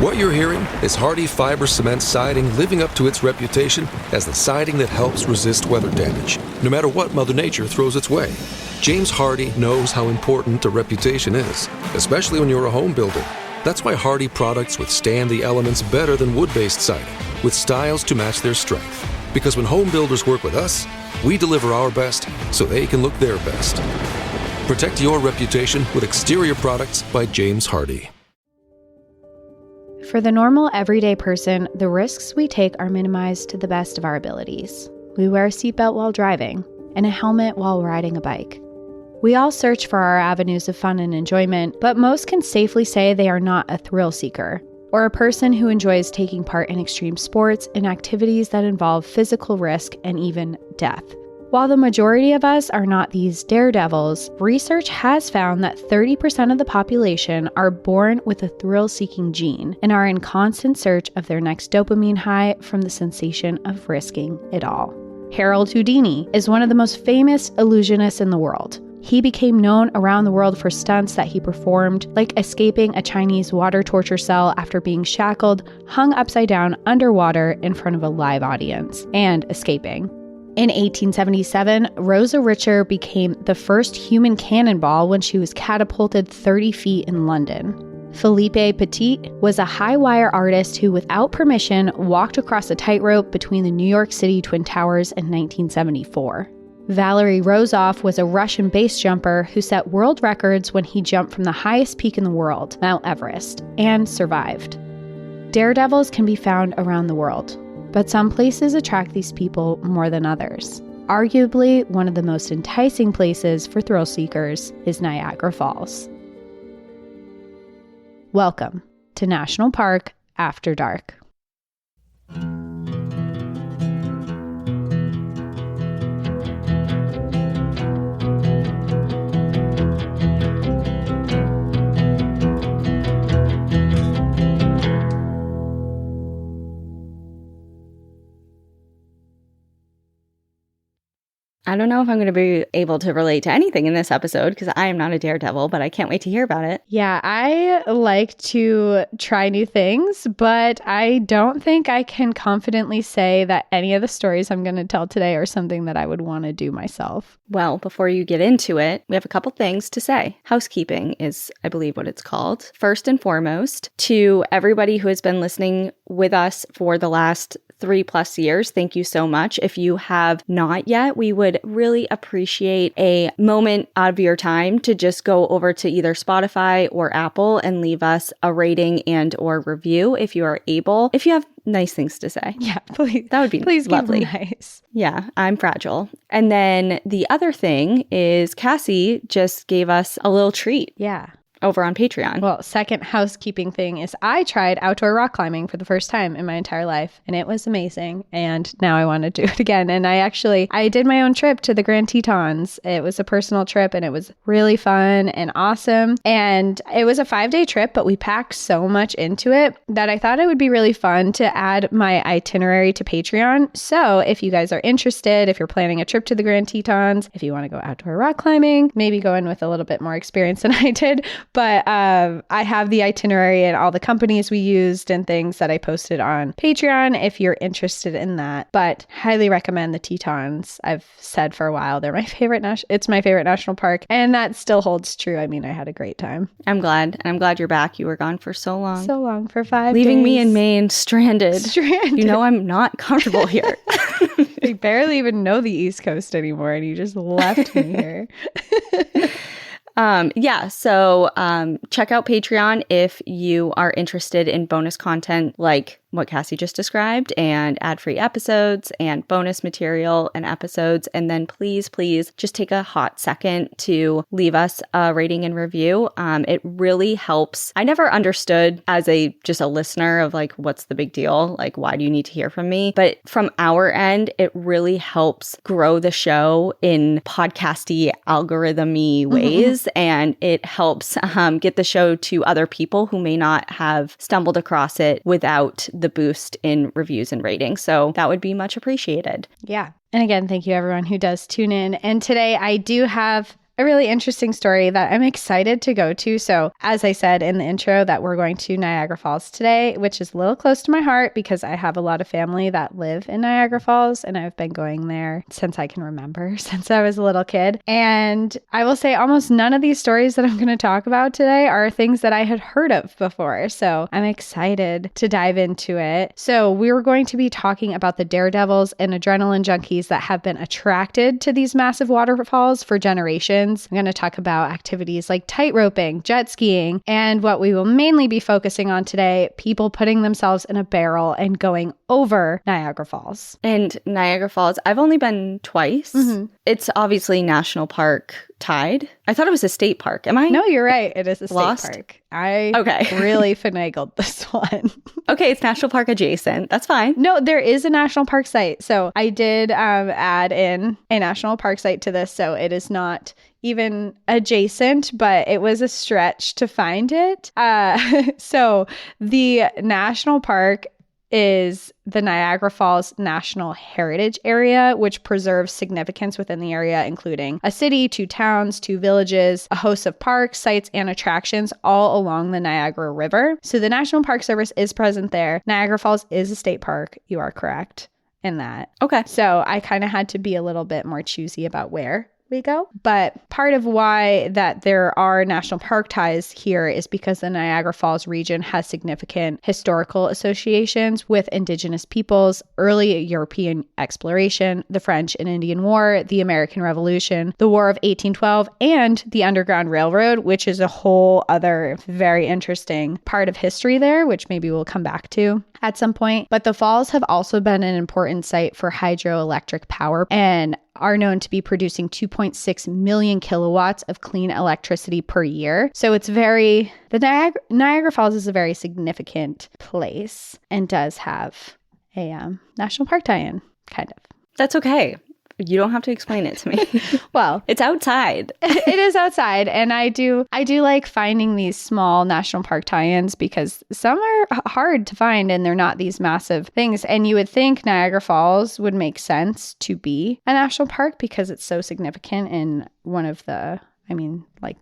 What you're hearing is Hardie Fiber Cement Siding living up to its reputation as the siding that helps resist weather damage, no matter what Mother Nature throws its way. James Hardie knows how important a reputation is, especially when you're a home builder. That's why Hardie products withstand the elements better than wood-based siding, with styles to match their strength. Because when home builders work with us, we deliver our best so they can look their best. Protect your reputation with exterior products by James Hardie. For the normal, everyday person, the risks we take are minimized to the best of our abilities. We wear a seatbelt while driving and a helmet while riding a bike. We all search for our avenues of fun and enjoyment, but most can safely say they are not a thrill seeker or a person who enjoys taking part in extreme sports and activities that involve physical risk and even death. While the majority of us are not these daredevils, research has found that 30% of the population are born with a thrill-seeking gene and are in constant search of their next dopamine high from the sensation of risking it all. Harold Houdini is one of the most famous illusionists in the world. He became known around the world for stunts that he performed, like escaping a Chinese water torture cell after being shackled, hung upside down underwater in front of a live audience, and escaping. In 1877, Rosa Richter became the first human cannonball when she was catapulted 30 feet in London. Philippe Petit was a high-wire artist who, without permission, walked across a tightrope between the New York City Twin Towers in 1974. Valery Rozov was a Russian base jumper who set world records when he jumped from the highest peak in the world, Mount Everest, and survived. Daredevils can be found around the world, but some places attract these people more than others. Arguably, one of the most enticing places for thrill seekers is Niagara Falls. Welcome to National Park After Dark. I don't know if I'm going to be able to relate to anything in this episode because I am not a daredevil, but I can't wait to hear about it. Yeah, I like to try new things, but I don't think I can confidently say that any of the stories I'm going to tell today are something that I would want to do myself. Well, before you get into it, we have a couple things to say. Housekeeping is, I believe, what it's called. First and foremost, to everybody who has been listening with us for the last 3+ years, thank you so much. If you have not yet, we would really appreciate a moment out of your time to just go over to either Spotify or Apple and leave us a rating and or review if you are able. If you have nice things to say. Yeah, please. That would be please lovely. Keep them nice. Yeah, I'm fragile. And then the other thing is Cassie just gave us a little treat. Yeah. Over on Patreon. Well, second housekeeping thing is I tried outdoor rock climbing for the first time in my entire life, and it was amazing. And now I want to do it again. And I did my own trip to the Grand Tetons. It was a personal trip, and it was really fun and awesome. And it was a 5-day trip, but we packed so much into it that I thought it would be really fun to add my itinerary to Patreon. So if you guys are interested, if you're planning a trip to the Grand Tetons, if you want to go outdoor rock climbing, maybe go in with a little bit more experience than I did. But I have the itinerary and all the companies we used and things that I posted on Patreon if you're interested in that. But highly recommend the Tetons. I've said for a while they're my favorite. It's my favorite national park, and that still holds true. I mean, I had a great time. I'm glad, and I'm glad you're back. You were gone for so long. So long, for 5 days. Leaving me in Maine stranded. You know I'm not comfortable here. I barely even know the East Coast anymore, and you just left me here. So check out Patreon if you are interested in bonus content like what Cassie just described, and ad-free episodes and bonus material and episodes. And then please just take a hot second to leave us a rating and review. It really helps. I never understood as just a listener of like, what's the big deal? Like, why do you need to hear from me? But from our end, it really helps grow the show in podcasty algorithm-y ways. And it helps get the show to other people who may not have stumbled across it without the boost in reviews and ratings. So that would be much appreciated. Yeah. And again, thank you everyone who does tune in. And today I do have a really interesting story that I'm excited to go to. So as I said in the intro that we're going to Niagara Falls today, which is a little close to my heart because I have a lot of family that live in Niagara Falls and I've been going there since I can remember, since I was a little kid. And I will say almost none of these stories that I'm going to talk about today are things that I had heard of before. So I'm excited to dive into it. So we're going to be talking about the daredevils and adrenaline junkies that have been attracted to these massive waterfalls for generations. I'm going to talk about activities like tightroping, jet skiing, and what we will mainly be focusing on today, people putting themselves in a barrel and going over Niagara Falls. And Niagara Falls, I've only been twice. Mm-hmm. It's obviously national park tied. I thought it was a state park. Am I? No, you're right. It is a state lost? Park. I really finagled this one. Okay, it's national park adjacent. That's fine. No, there is a national park site. So I did add in a national park site to this. So it is not even adjacent, but it was a stretch to find it. So the national park is the Niagara Falls National Heritage Area, which preserves significance within the area, including a city, 2 towns, 2 villages, a host of parks, sites, and attractions all along the Niagara River. So the National Park Service is present there. Niagara Falls is a state park. You are correct in that. Okay. So I kind of had to be a little bit more choosy about where we go. But part of why that there are national park ties here is because the Niagara Falls region has significant historical associations with Indigenous peoples, early European exploration, the French and Indian War, the American Revolution, the War of 1812, and the Underground Railroad, which is a whole other very interesting part of history there, which maybe we'll come back to at some point. But the falls have also been an important site for hydroelectric power and are known to be producing 2.6 million kilowatts of clean electricity per year. So it's Niagara Falls is a very significant place and does have a national park tie-in, kind of. That's okay. You don't have to explain it to me. Well, it's outside. It is outside. And I do like finding these small national park tie-ins because some are hard to find and they're not these massive things. And you would think Niagara Falls would make sense to be a national park because it's so significant in one of the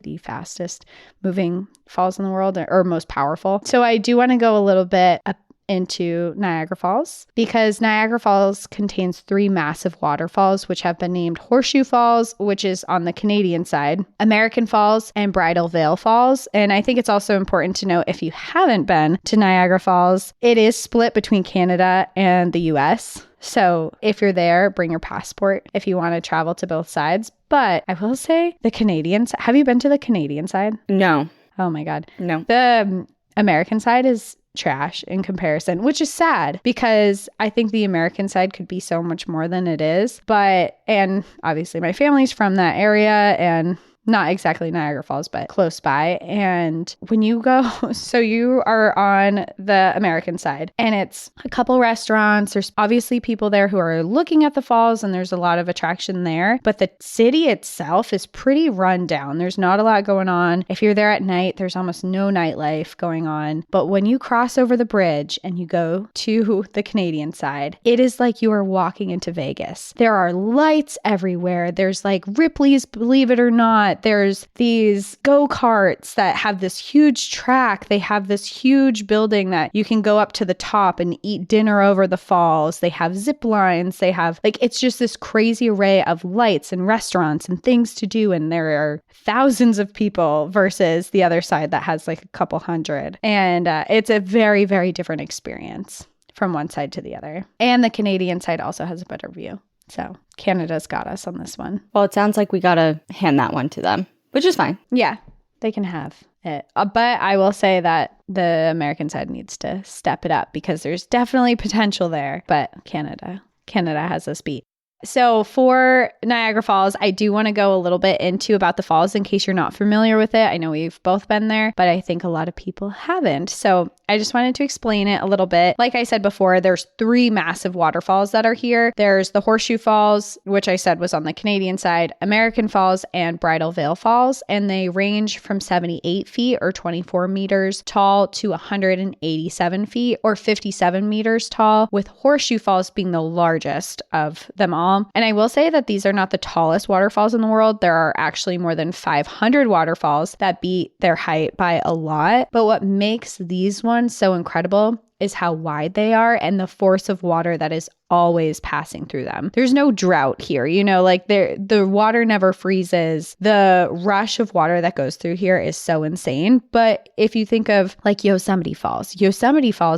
the fastest moving falls in the world or most powerful. So I do want to go a little bit into Niagara Falls because Niagara Falls contains 3 massive waterfalls which have been named Horseshoe Falls, which is on the Canadian side, American Falls, and Bridal Veil Falls. And I think it's also important to note if you haven't been to Niagara Falls, it is split between Canada and the US. So if you're there, bring your passport if you want to travel to both sides. But I will say have you been to the Canadian side? No. Oh my God. No. The American side is trash in comparison, which is sad because I think the American side could be so much more than it is. And obviously my family's from that area and not exactly Niagara Falls, but close by. And when you go, so you are on the American side and it's a couple restaurants. There's obviously people there who are looking at the falls and there's a lot of attraction there, but the city itself is pretty run down. There's not a lot going on. If you're there at night, there's almost no nightlife going on. But when you cross over the bridge and you go to the Canadian side, it is like you are walking into Vegas. There are lights everywhere. There's like Ripley's, believe it or not. There's these go-karts that have this huge track. They have this huge building that you can go up to the top and eat dinner over the falls. They have zip lines. They have it's just this crazy array of lights and restaurants and things to do. And there are thousands of people versus the other side that has like a couple hundred. And it's a very, very different experience from one side to the other. And the Canadian side also has a better view. So Canada's got us on this one. Well, it sounds like we got to hand that one to them, which is fine. Yeah, they can have it. But I will say that the American side needs to step it up because there's definitely potential there. But Canada has us beat. So for Niagara Falls, I do want to go a little bit into about the falls in case you're not familiar with it. I know we've both been there, but I think a lot of people haven't. So I just wanted to explain it a little bit. Like I said before, there's 3 massive waterfalls that are here. There's the Horseshoe Falls, which I said was on the Canadian side, American Falls, and Bridal Veil Falls. And they range from 78 feet or 24 meters tall to 187 feet or 57 meters tall, with Horseshoe Falls being the largest of them all small. And I will say that these are not the tallest waterfalls in the world. There are actually more than 500 waterfalls that beat their height by a lot. But what makes these ones so incredible is how wide they are and the force of water that is always passing through them. There's no drought here, like the water never freezes. The rush of water that goes through here is so insane. But if you think of like Yosemite Falls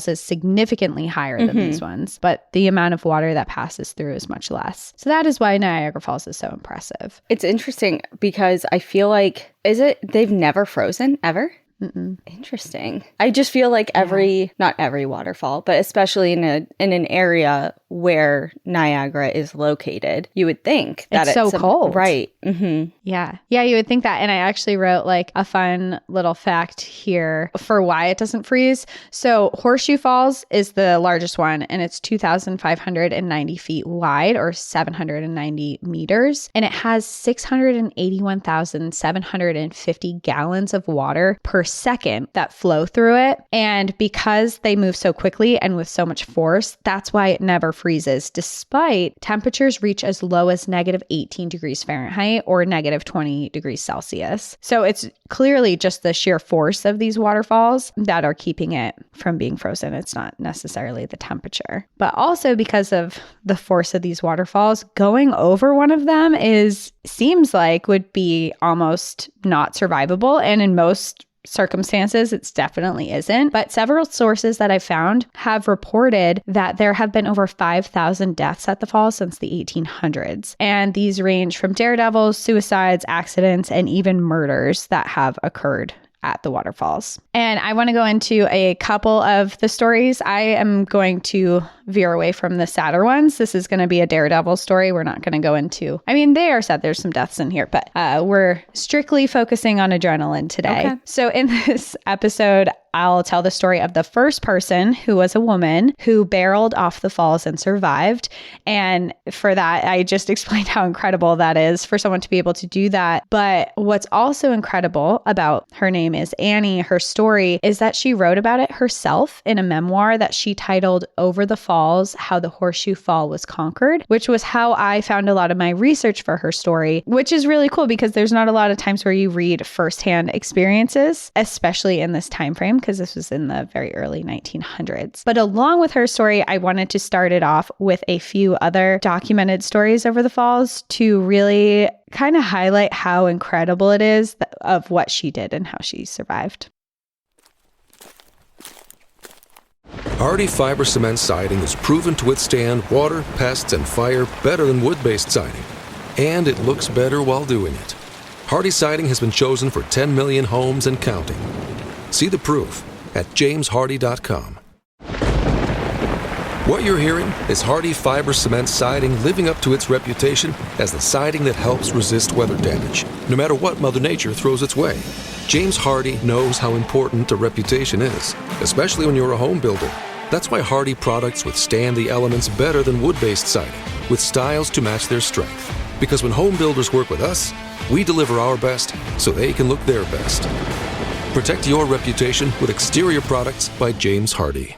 is significantly higher than these ones, but the amount of water that passes through is much less. So that is why Niagara Falls is so impressive. It's interesting because I feel like, they've never frozen ever? Mm-mm. Interesting. I just feel like not every waterfall, but especially in an area where Niagara is located, you would think that it's so cold. Right. Mm-hmm. Yeah, you would think that. And I actually wrote like a fun little fact here for why it doesn't freeze. So Horseshoe Falls is the largest one, and it's 2,590 feet wide, or 790 meters. And it has 681,750 gallons of water per second that flow through it. And because they move so quickly and with so much force, that's why it never freezes, despite temperatures reach as low as negative 18 degrees Fahrenheit or negative 20 degrees Celsius. So it's clearly just the sheer force of these waterfalls that are keeping it from being frozen. It's not necessarily the temperature, but also because of the force of these waterfalls, going over one of them seems like would be almost not survivable. And in most circumstances, it definitely isn't. But several sources that I found have reported that there have been over 5,000 deaths at the falls since the 1800s. And these range from daredevils, suicides, accidents, and even murders that have occurred at the waterfalls. And I want to go into a couple of the stories. I am going to veer away from the sadder ones. This is going to be a daredevil story. We're not going to go into, they are sad. There's some deaths in here, but we're strictly focusing on adrenaline today. Okay. So in this episode, I'll tell the story of the first person, who was a woman who barreled off the falls and survived. And for that, I just explained how incredible that is for someone to be able to do that. But what's also incredible about her name is Annie, her story, is that she wrote about it herself in a memoir that she titled Over the Falls, How the Horseshoe Fall Was Conquered, which was how I found a lot of my research for her story, which is really cool because there's not a lot of times where you read firsthand experiences, especially in this time frame, because this was in the very early 1900s. But along with her story, I wanted to start it off with a few other documented stories over the falls to really kind of highlight how incredible it is of what she did and how she survived. Hardy fiber cement siding is proven to withstand water, pests, and fire better than wood-based siding. And it looks better while doing it. Hardy siding has been chosen for 10 million homes and counting. See the proof at jameshardy.com. What you're hearing is Hardy fiber cement siding living up to its reputation as the siding that helps resist weather damage, no matter what Mother Nature throws its way. James Hardy knows how important a reputation is, especially when you're a home builder. That's why Hardy products withstand the elements better than wood-based siding, with styles to match their strength. Because when home builders work with us, we deliver our best so they can look their best. Protect your reputation with exterior products by James Hardy.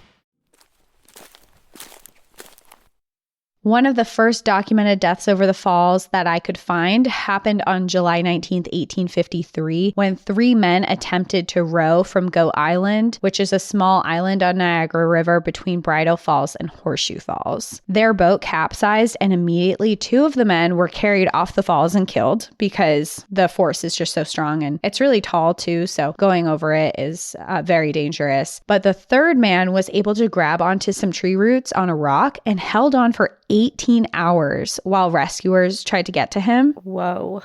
One of the first documented deaths over the falls that I could find happened on July 19th, 1853, when 3 men attempted to row from Goat Island, which is a small island on Niagara River between Bridal Falls and Horseshoe Falls. Their boat capsized, and immediately 2 of the men were carried off the falls and killed because the force is just so strong, and it's really tall too, so going over it is very dangerous. But the 3rd man was able to grab onto some tree roots on a rock and held on for 18 hours while rescuers tried to get to him. Whoa.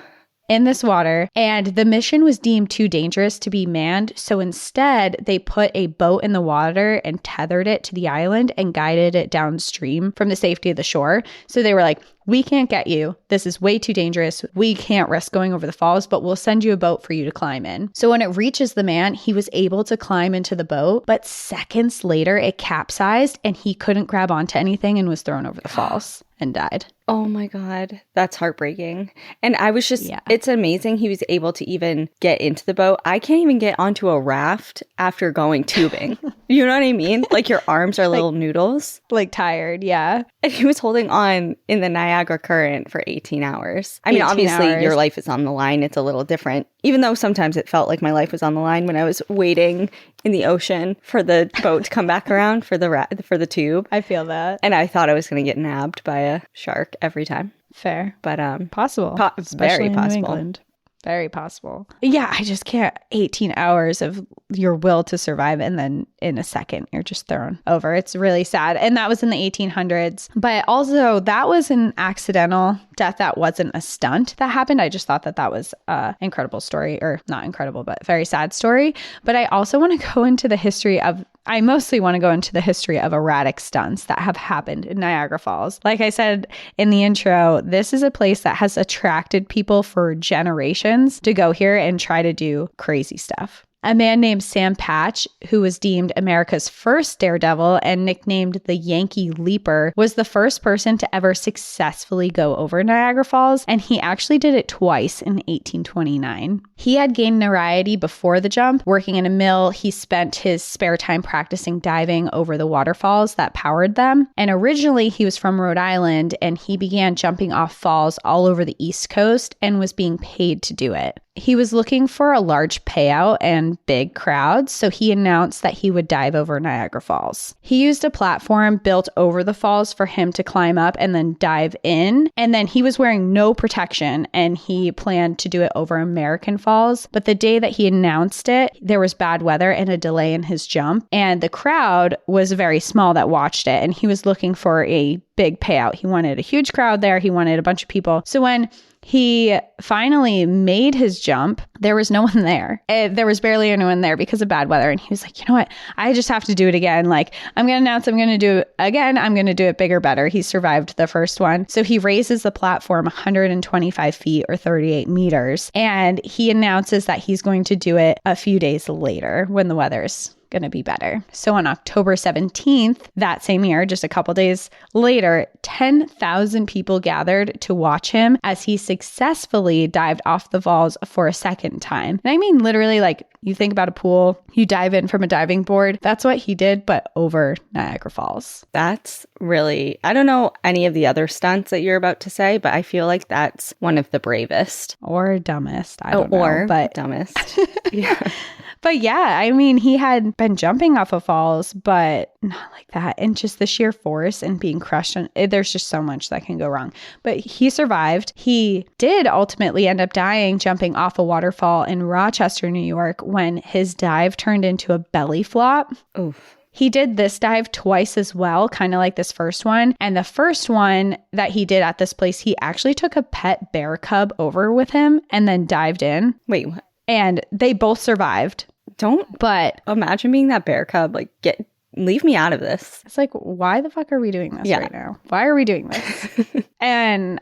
In this water, and the mission was deemed too dangerous to be manned, so instead they put a boat in the water and tethered it to the island and guided it downstream from the safety of the shore. So they were like, we can't get you. This is way too dangerous. We can't risk going over the falls, but we'll send you a boat for you to climb in. So when it reaches the man, he was able to climb into the boat, but seconds later it capsized and he couldn't grab onto anything and was thrown over the falls and died. Oh my God. That's heartbreaking. And I was just, It's amazing he was able to even get into the boat. I can't even get onto a raft after going tubing. You know what I mean? Like your arms are little noodles. Like tired, yeah. And he was holding on in the Niagara Niagara current for 18 hours. I mean, 18 obviously hours. your life is on the line. It's a little different, even though sometimes it felt like my life was on the line when I was waiting in the ocean for the boat to come back around for the tube. I feel that. And I thought I was going to get nabbed by a shark every time. Fair. But possible. very Especially in New possible. England. Very possible. Yeah, I just can't. 18 hours of your will to survive, and then in a second, you're just thrown over. It's really sad. And that was in the 1800s. But also, that was an accidental death. That wasn't a stunt that happened. I just thought that was an incredible story, or not incredible, but very sad story. But I also want to go into the history of I mostly want to go into the history of erratic stunts that have happened in Niagara Falls. Like I said in the intro, this is a place that has attracted people for generations to go here and try to do crazy stuff. A man named Sam Patch, who was deemed America's first daredevil and nicknamed the Yankee Leaper, was the first person to ever successfully go over Niagara Falls, and he actually did it twice in 1829. He had gained notoriety before the jump. Working in a mill, he spent his spare time practicing diving over the waterfalls that powered them. And originally, he was from Rhode Island, and he began jumping off falls all over the East Coast and was being paid to do it. He was looking for a large payout and big crowds, so he announced that he would dive over Niagara Falls. He used a platform built over the falls for him to climb up and then dive in, and then he was wearing no protection, and he planned to do it over American Falls. But the day that he announced it, there was bad weather and a delay in his jump, and the crowd was very small that watched it, and he was looking for a big payout. He wanted a huge crowd there. He wanted a bunch of people. So when he finally made his jump, there was no one there. There was barely anyone there because of bad weather. And he was like, you know what? I just have to do it again. Like, I'm going to announce I'm going to do it again. I'm going to do it bigger, better. He survived the first one. So he raises the platform 125 feet or 38 meters. And he announces that he's going to do it a few days later when the weather's going to be better. So on October 17th, that same year, just a couple days later, 10,000 people gathered to watch him as he successfully dived off the falls for a second time. And I mean, literally, like, you think about a pool, you dive in from a diving board. That's what he did, but over Niagara Falls. That's really, I don't know any of the other stunts that you're about to say, but I feel like that's one of the bravest. Or dumbest. I don't know. But dumbest. Yeah. But yeah, I mean, he had been jumping off of falls, but not like that. And just the sheer force and being crushed on there's just so much that can go wrong. But he survived. He did ultimately end up dying jumping off a waterfall in Rochester, New York, when his dive turned into a belly flop. Oof. He did this dive twice as well, kind of like this first one. And the first one that he did at this place, he actually took a pet bear cub over with him and then dived in. Wait, what? And they both survived. But imagine being that bear cub, like, leave me out of this. It's like, why the fuck are we doing this right now? Why are we doing this? And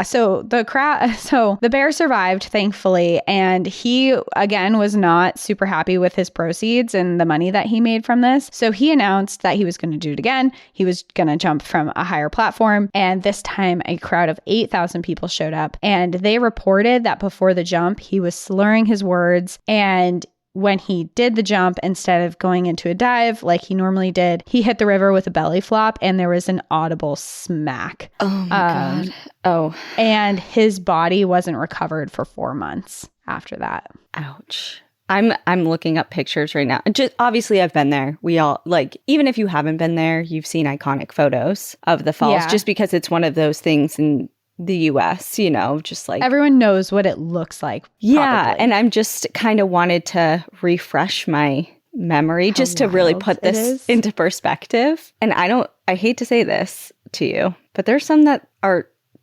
so the bear survived, thankfully. And he, again, was not super happy with his proceeds and the money that he made from this. So he announced that he was going to do it again. He was going to jump from a higher platform. And this time a crowd of 8,000 people showed up. And they reported that before the jump, he was slurring his words, and when he did the jump, instead of going into a dive like he normally did, he hit the river with a belly flop, and there was an audible smack. Oh my God. Oh. And his body wasn't recovered for 4 months after that. Ouch. I'm looking up pictures right now. Just obviously I've been there. We all, like, even if you haven't been there, you've seen iconic photos of the falls, just because it's one of those things in the US, you know, just like everyone knows what it looks like. Yeah. Probably. And I'm just kind of wanted to refresh my memory just to really put this into perspective. And I hate to say this to you, but there's some that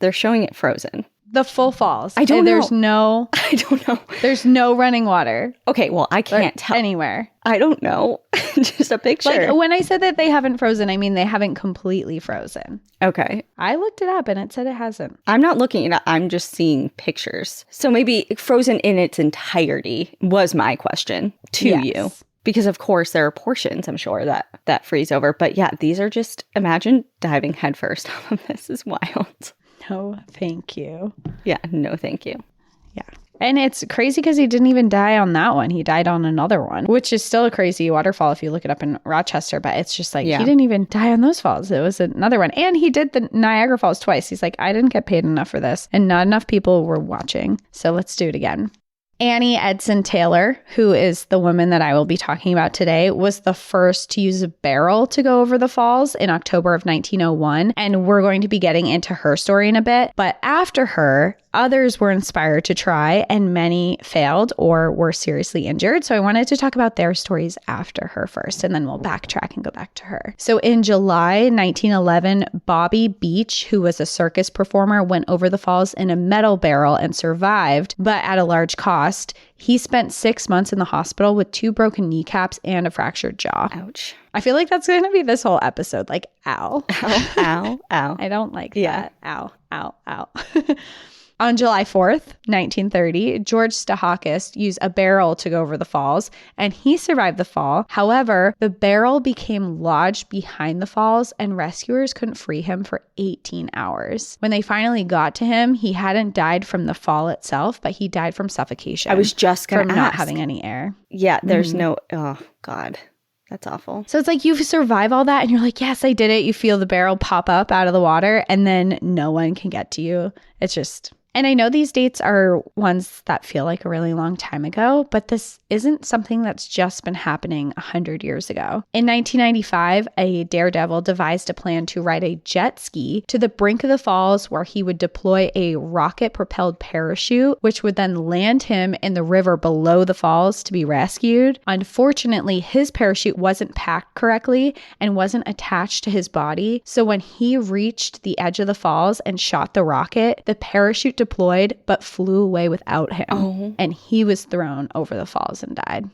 they're showing it frozen. The full falls. I don't know. I don't know. There's no running water. Okay, well, I can't tell. Anywhere. I don't know. Just a picture. Like, when I said that they haven't frozen, I mean they haven't completely frozen. Okay. I looked it up and it said it hasn't. I'm not looking it up. I'm just seeing pictures. So maybe frozen in its entirety was my question to you. Because, of course, there are portions, I'm sure, that freeze over. But yeah, these are just, imagine diving headfirst off of this is wild. No, thank you. Yeah, no, thank you. Yeah. And it's crazy because he didn't even die on that one. He died on another one, which is still a crazy waterfall if you look it up in Rochester. But it's just like, he didn't even die on those falls. It was another one. And he did the Niagara Falls twice. He's like, I didn't get paid enough for this. And not enough people were watching. So let's do it again. Annie Edson Taylor, who is the woman that I will be talking about today, was the first to use a barrel to go over the falls in October of 1901. And we're going to be getting into her story in a bit. But after her, others were inspired to try, and many failed or were seriously injured. So I wanted to talk about their stories after her first, and then we'll backtrack and go back to her. So in July 1911, Bobby Beach, who was a circus performer, went over the falls in a metal barrel and survived, but at a large cost. He spent 6 months in the hospital with 2 broken kneecaps and a fractured jaw. Ouch. I feel like that's going to be this whole episode. Like, ow. Ow, ow, ow. I don't like that. Ow, ow, ow. On July 4th, 1930, George Stahakis used a barrel to go over the falls, and he survived the fall. However, the barrel became lodged behind the falls, and rescuers couldn't free him for 18 hours. When they finally got to him, he hadn't died from the fall itself, but he died from suffocation. I was just going to ask. From not having any air. Yeah, there's no... Oh, God. That's awful. So it's like you survive all that and you're like, yes, I did it. You feel the barrel pop up out of the water and then no one can get to you. It's just... And I know these dates are ones that feel like a really long time ago, but this isn't something that's just been happening 100 years ago. In 1995, a daredevil devised a plan to ride a jet ski to the brink of the falls where he would deploy a rocket-propelled parachute, which would then land him in the river below the falls to be rescued. Unfortunately, his parachute wasn't packed correctly and wasn't attached to his body, so when he reached the edge of the falls and shot the rocket, the parachute deployed but flew away without him, and he was thrown over the falls and died.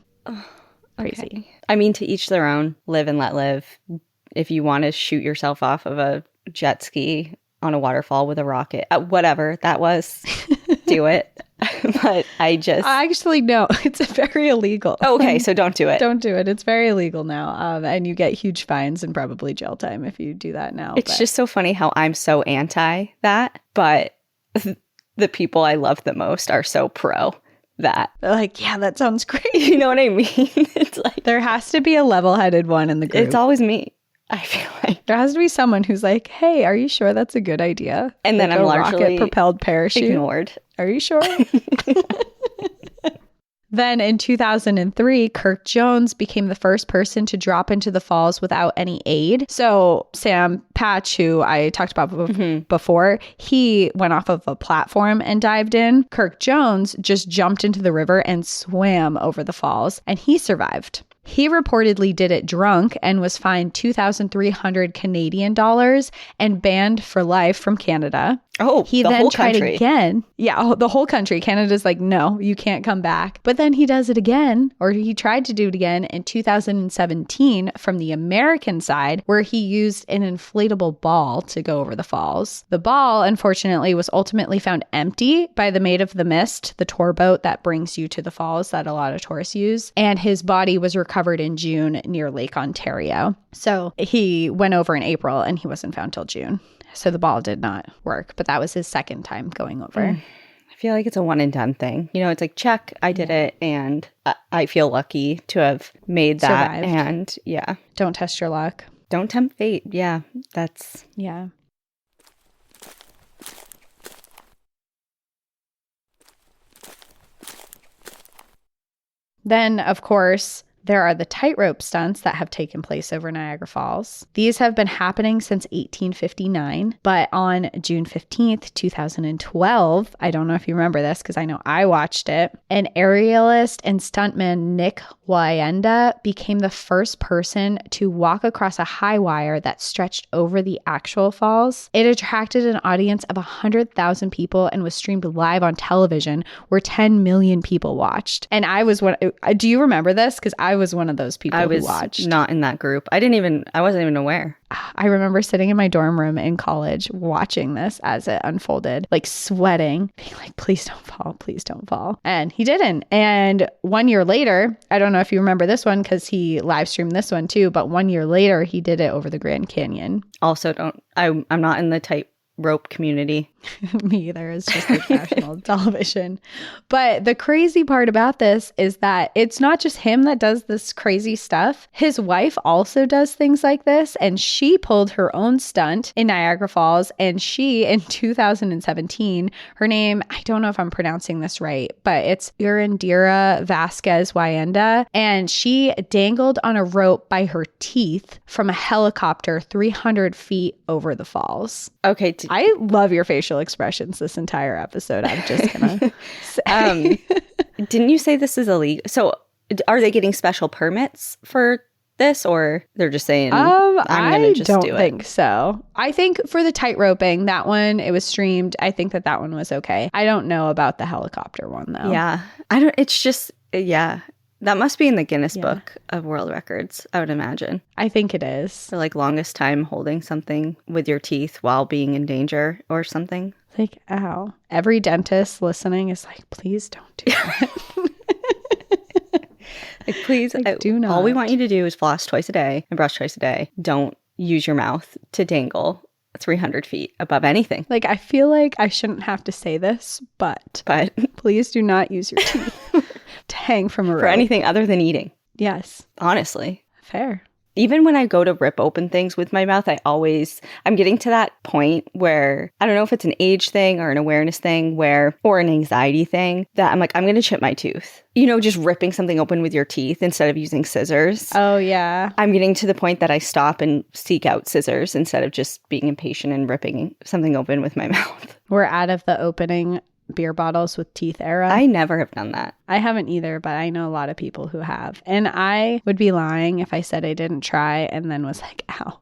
Crazy. Okay. I mean, to each their own. Live and let live. If you want to shoot yourself off of a jet ski on a waterfall with a rocket, whatever that was, do it. But actually, no, it's very illegal. Okay, so don't do it. Don't do it. It's very illegal now. And you get huge fines and probably jail time if you do that now. It's just so funny how I'm so anti that, but the people I love the most are so pro that. They're like, yeah, that sounds great. You know what I mean? It's like there has to be a level-headed one in the group. It's always me. I feel like there has to be someone who's like, hey, are you sure that's a good idea? And then I'm largely rocket-propelled parachute. Ignored. Are you sure? Then in 2003, Kirk Jones became the first person to drop into the falls without any aid. So Sam Patch, who I talked about before, he went off of a platform and dived in. Kirk Jones just jumped into the river and swam over the falls, and he survived. He reportedly did it drunk and was fined 2,300 Canadian dollars and banned for life from Canada. Oh, he the then whole tried country. again. Yeah, the whole country. Canada's like, no, you can't come back. But then he does it again, or he tried to do it again in 2017 from the American side, where he used an inflatable ball to go over the falls. The ball, unfortunately, was ultimately found empty by the Maid of the Mist, the tour boat that brings you to the falls that a lot of tourists use. And his body was recovered in June near Lake Ontario. So he went over in April and he wasn't found till June. So the ball did not work, but that was his second time going over. I feel like it's a one and done thing. You know, it's like, check, I did it, and I feel lucky to have made that. Survived. And yeah. Don't test your luck. Don't tempt fate. Yeah, that's... Yeah. Then, of course, there are the tightrope stunts that have taken place over Niagara Falls. These have been happening since 1859, but on June 15th, 2012, I don't know if you remember this because I know I watched it, an aerialist and stuntman Nick Wyenda became the first person to walk across a high wire that stretched over the actual falls. It attracted an audience of 100,000 people and was streamed live on television where 10 million people watched. And I was one. Do you remember this? Because I was one of those people who watched. Not in that group. I wasn't even aware. I remember sitting in my dorm room in college watching this as it unfolded, like sweating, being like, please don't fall, please don't fall. And he didn't. And 1 year later, I don't know if you remember this one because he live streamed this one too, but 1 year later, he did it over the Grand Canyon. Also, I'm not in the rope community. Me either. It's just like national television. But the crazy part about this is that it's not just him that does this crazy stuff. His wife also does things like this, and she pulled her own stunt in Niagara Falls. And she, in 2017, her name, I don't know if I'm pronouncing this right, but it's Urindira Vasquez Wayenda, and she dangled on a rope by her teeth from a helicopter 300 feet over the falls. Okay. I love your facial expressions this entire episode. I'm just gonna say. Didn't you say this is illegal? So are they getting special permits for this, or they're just saying, I'm gonna just don't do it? think so. I think for the tight roping, that one, it was streamed. I think that one was okay. I don't know about the helicopter one though. Yeah. It's just, yeah. That must be in the Guinness Book of World Records, I would imagine. I think it is. For like longest time holding something with your teeth while being in danger or something. Like, ow. Every dentist listening is like, please don't do that. Like, please, do not. All we want you to do is floss twice a day and brush twice a day. Don't use your mouth to dangle 300 feet above anything. Like, I feel like I shouldn't have to say this, but please do not use your teeth to hang from a rope. For anything other than eating. Yes. Honestly. Fair. Even when I go to rip open things with my mouth, I'm getting to that point where, I don't know if it's an age thing or an awareness thing or an anxiety thing, that I'm like, I'm going to chip my tooth. You know, just ripping something open with your teeth instead of using scissors. Oh, yeah. I'm getting to the point that I stop and seek out scissors instead of just being impatient and ripping something open with my mouth. We're out of the opening beer bottles with teeth era. I never have done that. I haven't either, but I know a lot of people who have. And I would be lying if I said I didn't try and then was like, ow,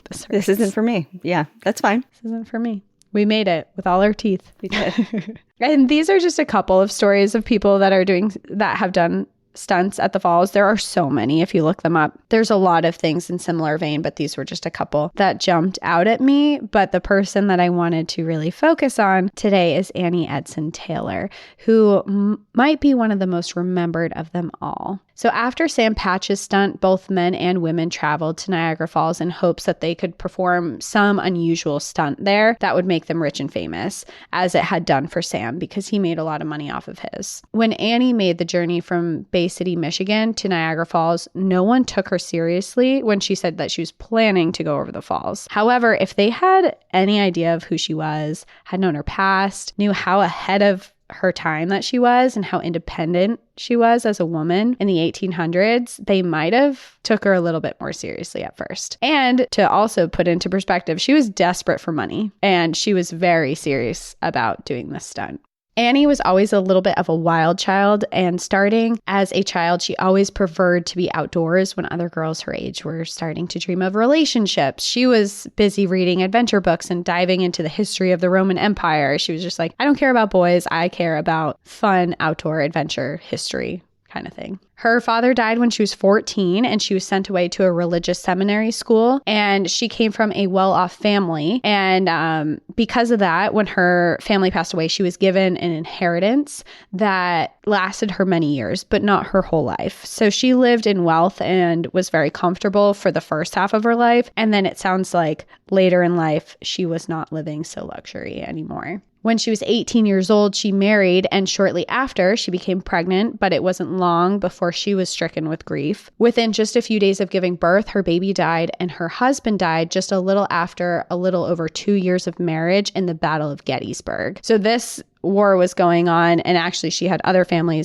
this isn't for me. Yeah, that's fine. This isn't for me. We made it with all our teeth. We did. And these are just a couple of stories of people that have done stunts at the falls. There are so many if you look them up. There's a lot of things in similar vein, but these were just a couple that jumped out at me. But the person that I wanted to really focus on today is Annie Edson Taylor, who might be one of the most remembered of them all. So after Sam Patch's stunt, both men and women traveled to Niagara Falls in hopes that they could perform some unusual stunt there that would make them rich and famous, as it had done for Sam, because he made a lot of money off of his. When Annie made the journey from Bay City, Michigan to Niagara Falls, no one took her seriously when she said that she was planning to go over the falls. However, if they had any idea of who she was, had known her past, knew how ahead of her time that she was and how independent she was as a woman in the 1800s, they might have took her a little bit more seriously at first. And to also put into perspective, she was desperate for money and she was very serious about doing this stunt. Annie was always a little bit of a wild child, and starting as a child, she always preferred to be outdoors when other girls her age were starting to dream of relationships. She was busy reading adventure books and diving into the history of the Roman Empire. She was just like, I don't care about boys, I care about fun outdoor adventure history kind of thing. Her father died when she was 14 and she was sent away to a religious seminary school, and she came from a well-off family. And because of that, when her family passed away, she was given an inheritance that lasted her many years, but not her whole life. So she lived in wealth and was very comfortable for the first half of her life. And then it sounds like later in life, she was not living so luxury anymore. When she was 18 years old, she married, and shortly after, she became pregnant, but it wasn't long before she was stricken with grief. Within just a few days of giving birth, her baby died, and her husband died just a little after a little over 2 years of marriage in the Battle of Gettysburg. So this war was going on, and actually she had other family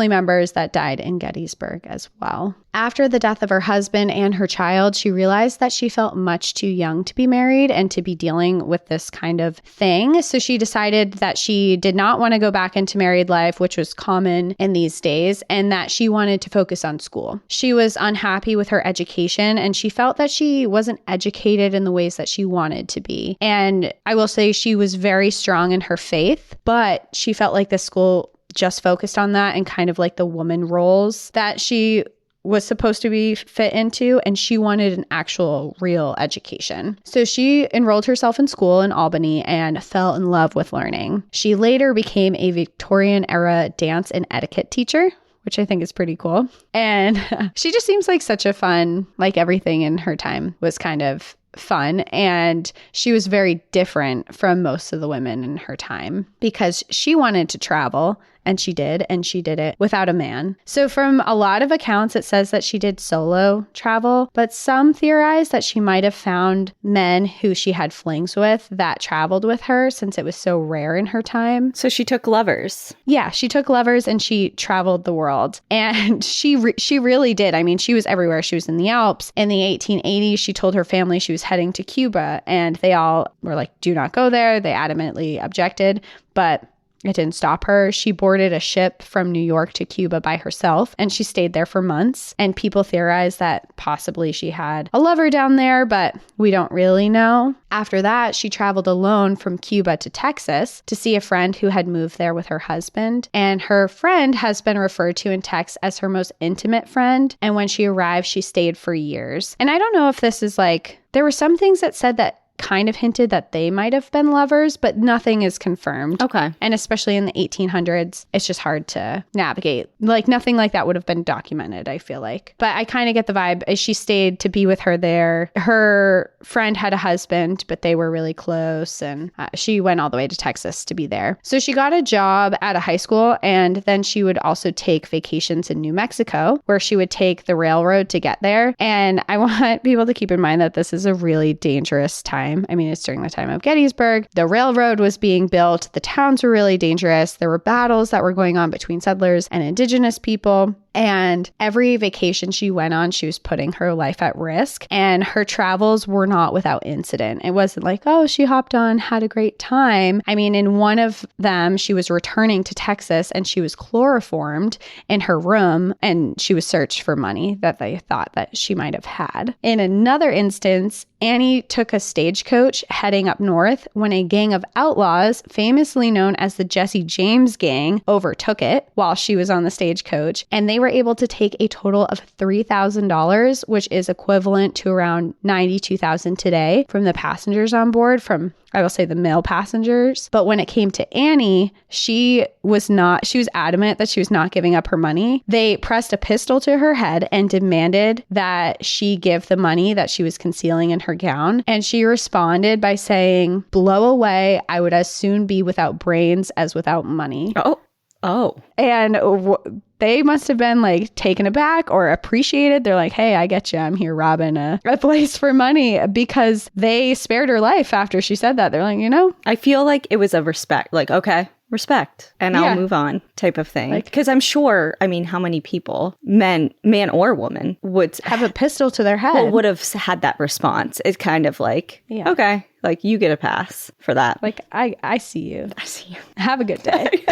members that died in Gettysburg as well. After the death of her husband and her child, she realized that she felt much too young to be married and to be dealing with this kind of thing. So she decided that she did not want to go back into married life, which was common in these days, and that she wanted to focus on school. She was unhappy with her education, and she felt that she wasn't educated in the ways that she wanted to be. And I will say she was very strong in her faith, but she felt like the school just focused on that and kind of like the woman roles that she was supposed to be fit into, and she wanted an actual real education. So she enrolled herself in school in Albany and fell in love with learning. She later became a Victorian era dance and etiquette teacher, which I think is pretty cool. And she just seems like such a fun, like everything in her time was kind of fun. And she was very different from most of the women in her time because she wanted to travel. And she did it without a man. So from a lot of accounts, it says that she did solo travel, but some theorize that she might have found men who she had flings with that traveled with her since it was so rare in her time. So she took lovers. Yeah, she took lovers and she traveled the world. And she really did. I mean, she was everywhere. She was in the Alps. In the 1880s, she told her family she was heading to Cuba, and they all were like, do not go there. They adamantly objected, but it didn't stop her. She boarded a ship from New York to Cuba by herself, and she stayed there for months. And people theorize that possibly she had a lover down there, but we don't really know. After that, she traveled alone from Cuba to Texas to see a friend who had moved there with her husband. And her friend has been referred to in texts as her most intimate friend. And when she arrived, she stayed for years. And I don't know if this is like, there were some things that said that kind of hinted that they might have been lovers, but nothing is confirmed. Okay. And especially in the 1800s, it's just hard to navigate. Like nothing like that would have been documented, I feel like. But I kind of get the vibe as she stayed to be with her there. Her friend had a husband, but they were really close, and she went all the way to Texas to be there. So she got a job at a high school, and then she would also take vacations in New Mexico, where she would take the railroad to get there. And I want people to keep in mind that this is a really dangerous time. I mean, it's during the time of Gettysburg. The railroad was being built. The towns were really dangerous. There were battles that were going on between settlers and indigenous people. And every vacation she went on, she was putting her life at risk. And her travels were not without incident. It wasn't like, oh, she hopped on, had a great time. I mean, in one of them, she was returning to Texas and she was chloroformed in her room, and she was searched for money that they thought that she might have had. In another instance, Annie took a stagecoach heading up north when a gang of outlaws, famously known as the Jesse James Gang, overtook it while she was on the stagecoach. And they were able to take a total of $3,000, which is equivalent to around $92,000 today from the passengers on board, from, I will say, the male passengers. But when it came to Annie, she was adamant that she was not giving up her money. They pressed a pistol to her head and demanded that she give the money that she was concealing in her gown. And she responded by saying, "Blow away. I would as soon be without brains as without money." Oh. And they must have been like taken aback or appreciated. They're like, hey, I get you. I'm here robbing a place for money, because they spared her life after she said that. They're like, I feel like it was a respect, like, okay, respect, and I'll move on type of thing. Because I'm sure, I mean, how many people, man or woman, would have a pistol to their head? Well, would have had that response. It's kind of like, okay, like you get a pass for that. Like, I see you. I see you. Have a good day.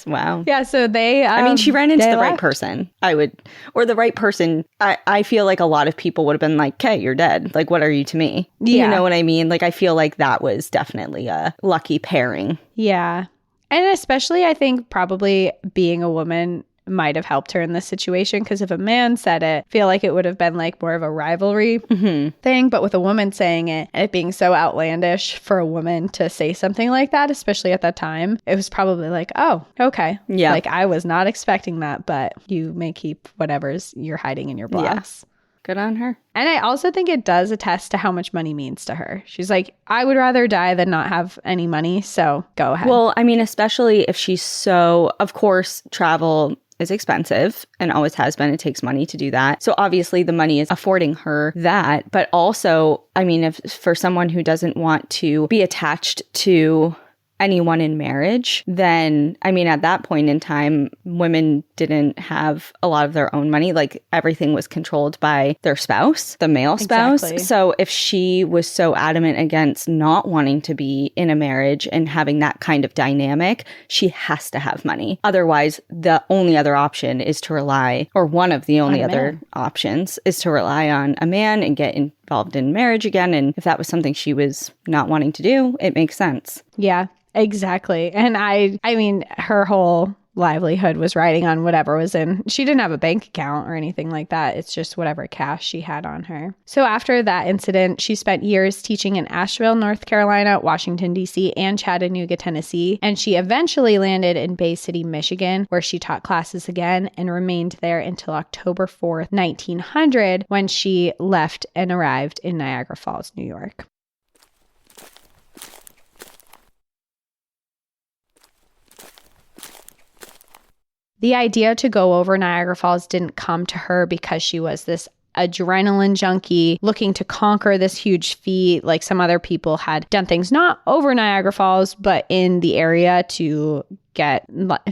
Wow. Yeah, so they... I mean, she ran into the right person. Or the right person. I feel like a lot of people would have been like, okay, you're dead. Like, what are you to me? Yeah. You know what I mean? Like, I feel like that was definitely a lucky pairing. Yeah. And especially, I think, probably being a woman might have helped her in this situation, because if a man said it, I feel like it would have been like more of a rivalry thing. But with a woman saying it, and it being so outlandish for a woman to say something like that, especially at that time, it was probably like, oh, okay. Yeah. Like, I was not expecting that, but you may keep whatever's you're hiding in your blouse. Yeah. Good on her. And I also think it does attest to how much money means to her. She's like, I would rather die than not have any money, so go ahead. Well, I mean, especially if she's so, of course, travel is expensive and always has been. It takes money to do that. So obviously the money is affording her that. But also, I mean, if for someone who doesn't want to be attached to anyone in marriage, then, I mean, at that point in time, women didn't have a lot of their own money. Like, everything was controlled by their spouse, the male spouse. Exactly. So if she was so adamant against not wanting to be in a marriage and having that kind of dynamic, she has to have money. Otherwise, the only other option is to rely, or one of the only other options is to rely on a man and get involved in marriage again. And if that was something she was not wanting to do, it makes sense. Yeah. Exactly. And I mean, her whole livelihood was riding on whatever was in. She didn't have a bank account or anything like that. It's just whatever cash she had on her. So after that incident, she spent years teaching in Asheville, North Carolina, Washington, D.C., and Chattanooga, Tennessee. And she eventually landed in Bay City, Michigan, where she taught classes again and remained there until October 4th, 1900, when she left and arrived in Niagara Falls, New York. The idea to go over Niagara Falls didn't come to her because she was this adrenaline junkie looking to conquer this huge feat. Like some other people had done things not over Niagara Falls, but in the area to get,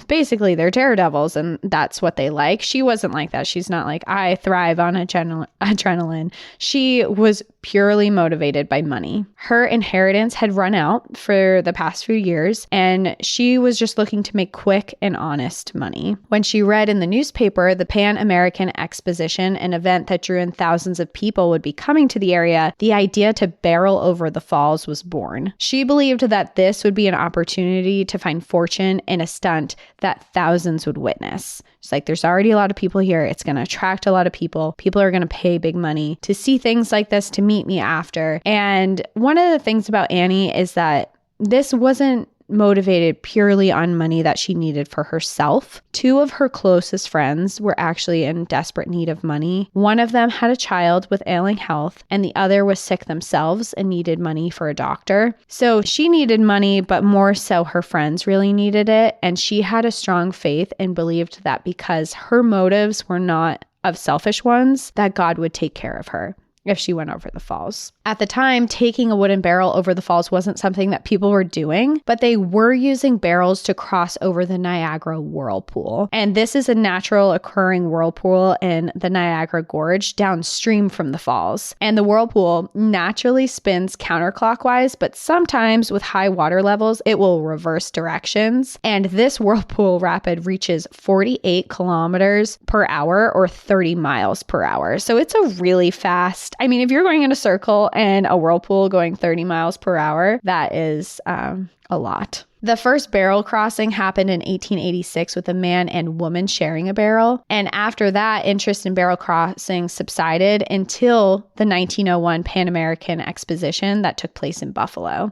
basically they're daredevils and that's what they like. She wasn't like that. She's not like, I thrive on adrenaline. She was purely motivated by money. Her inheritance had run out for the past few years and she was just looking to make quick and honest money. When she read in the newspaper the Pan American Exposition, an event that drew in thousands of people, would be coming to the area, the idea to barrel over the falls was born. She believed that this would be an opportunity to find fortune in a stunt that thousands would witness. It's like, there's already a lot of people here. It's going to attract a lot of people. People are going to pay big money to see things like this, to meet me after. And one of the things about Annie is that this wasn't motivated purely on money that she needed for herself. Two of her closest friends were actually in desperate need of money. One of them had a child with ailing health, and the other was sick themselves and needed money for a doctor. So she needed money, but more so her friends really needed it. And she had a strong faith and believed that because her motives were not of selfish ones, that God would take care of her if she went over the falls. At the time, taking a wooden barrel over the falls wasn't something that people were doing, but they were using barrels to cross over the Niagara Whirlpool. And this is a natural occurring whirlpool in the Niagara Gorge downstream from the falls. And the whirlpool naturally spins counterclockwise, but sometimes with high water levels, it will reverse directions. And this whirlpool rapid reaches 48 kilometers per hour or 30 miles per hour. So it's a really fast, I mean, if you're going in a circle and a whirlpool going 30 miles per hour, that is a lot. The first barrel crossing happened in 1886 with a man and woman sharing a barrel. And after that, interest in barrel crossing subsided until the 1901 Pan American Exposition that took place in Buffalo.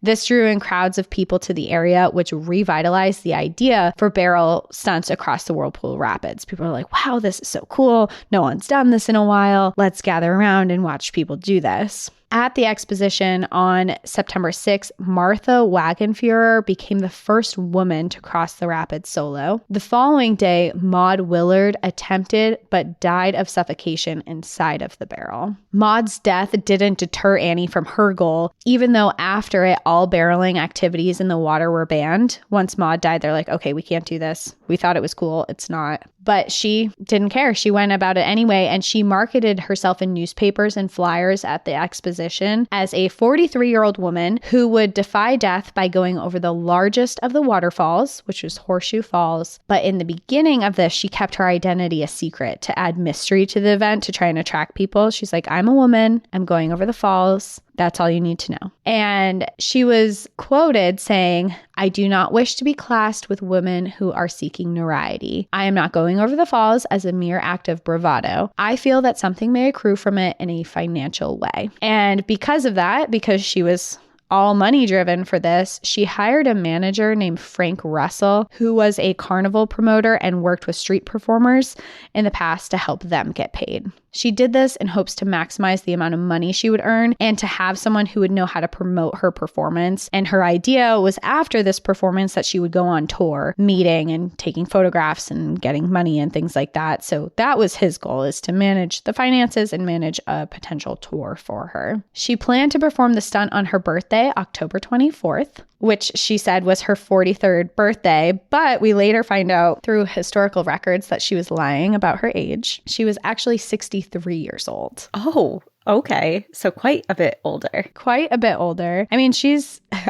This drew in crowds of people to the area, which revitalized the idea for barrel stunts across the Whirlpool Rapids. People are like, wow, this is so cool. No one's done this in a while. Let's gather around and watch people do this. At the exposition on September 6th, Martha Wagenfuhrer became the first woman to cross the rapids solo. The following day, Maud Willard attempted but died of suffocation inside of the barrel. Maud's death didn't deter Annie from her goal, even though after it, all barreling activities in the water were banned. Once Maud died, they're like, okay, we can't do this. We thought it was cool. It's not. But she didn't care. She went about it anyway, and she marketed herself in newspapers and flyers at the exposition as a 43-year-old woman who would defy death by going over the largest of the waterfalls, which was Horseshoe Falls. But in the beginning of this, she kept her identity a secret to add mystery to the event to try and attract people. She's like, I'm a woman. I'm going over the falls. That's all you need to know. And she was quoted saying, I do not wish to be classed with women who are seeking notoriety. I am not going over the falls as a mere act of bravado. I feel that something may accrue from it in a financial way. And because of that, because she was all money driven for this, she hired a manager named Frank Russell, who was a carnival promoter and worked with street performers in the past to help them get paid. She did this in hopes to maximize the amount of money she would earn and to have someone who would know how to promote her performance. And her idea was after this performance that she would go on tour, meeting and taking photographs and getting money and things like that. So that was his goal, is to manage the finances and manage a potential tour for her. She planned to perform the stunt on her birthday, October 24th, which she said was her 43rd birthday, but we later find out through historical records that she was lying about her age. She was actually 63 years old. Oh, okay. So quite a bit older. Quite a bit older. I mean,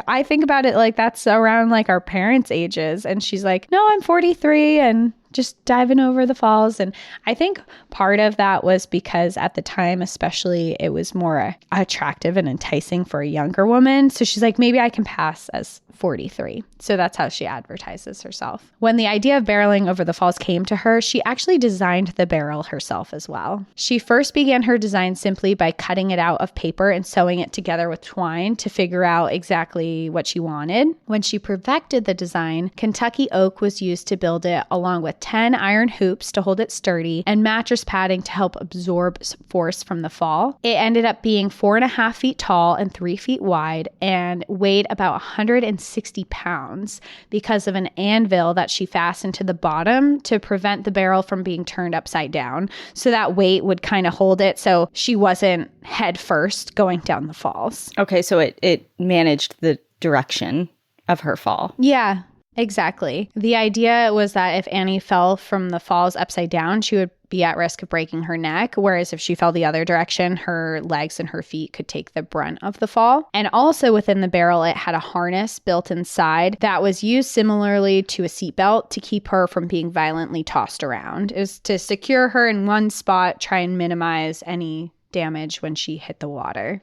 I think about it like that's around like our parents' ages. And she's like, no, I'm 43 and just diving over the falls. And I think part of that was because at the time, especially, it was more attractive and enticing for a younger woman. So she's like, maybe I can pass as 43. So that's how she advertises herself. When the idea of barreling over the falls came to her, she actually designed the barrel herself as well. She first began her design simply by cutting it out of paper and sewing it together with twine to figure out exactly what she wanted. When she perfected the design, Kentucky oak was used to build it, along with 10 iron hoops to hold it sturdy and mattress padding to help absorb force from the fall. It ended up being 4.5 feet tall and 3 feet wide and weighed about 160 pounds because of an anvil that she fastened to the bottom to prevent the barrel from being turned upside down. So that weight would kind of hold it so she wasn't head first going down the falls. Okay, so it managed the direction of her fall. Yeah, exactly. The idea was that if Annie fell from the falls upside down, she would be at risk of breaking her neck, whereas if she fell the other direction, her legs and her feet could take the brunt of the fall. And also within the barrel, it had a harness built inside that was used similarly to a seatbelt to keep her from being violently tossed around. It was to secure her in one spot, try and minimize any damage when she hit the water.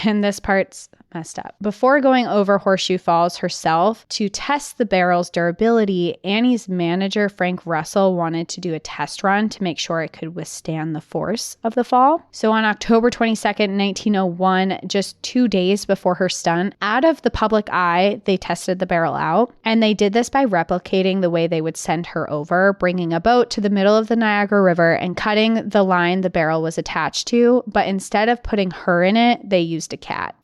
And this part's messed up. Before going over Horseshoe Falls herself to test the barrel's durability, Annie's manager, Frank Russell, wanted to do a test run to make sure it could withstand the force of the fall. So on October 22nd, 1901, just 2 days before her stunt, out of the public eye, they tested the barrel out. And they did this by replicating the way they would send her over, bringing a boat to the middle of the Niagara River and cutting the line the barrel was attached to. But instead of putting her in it, they used a cat.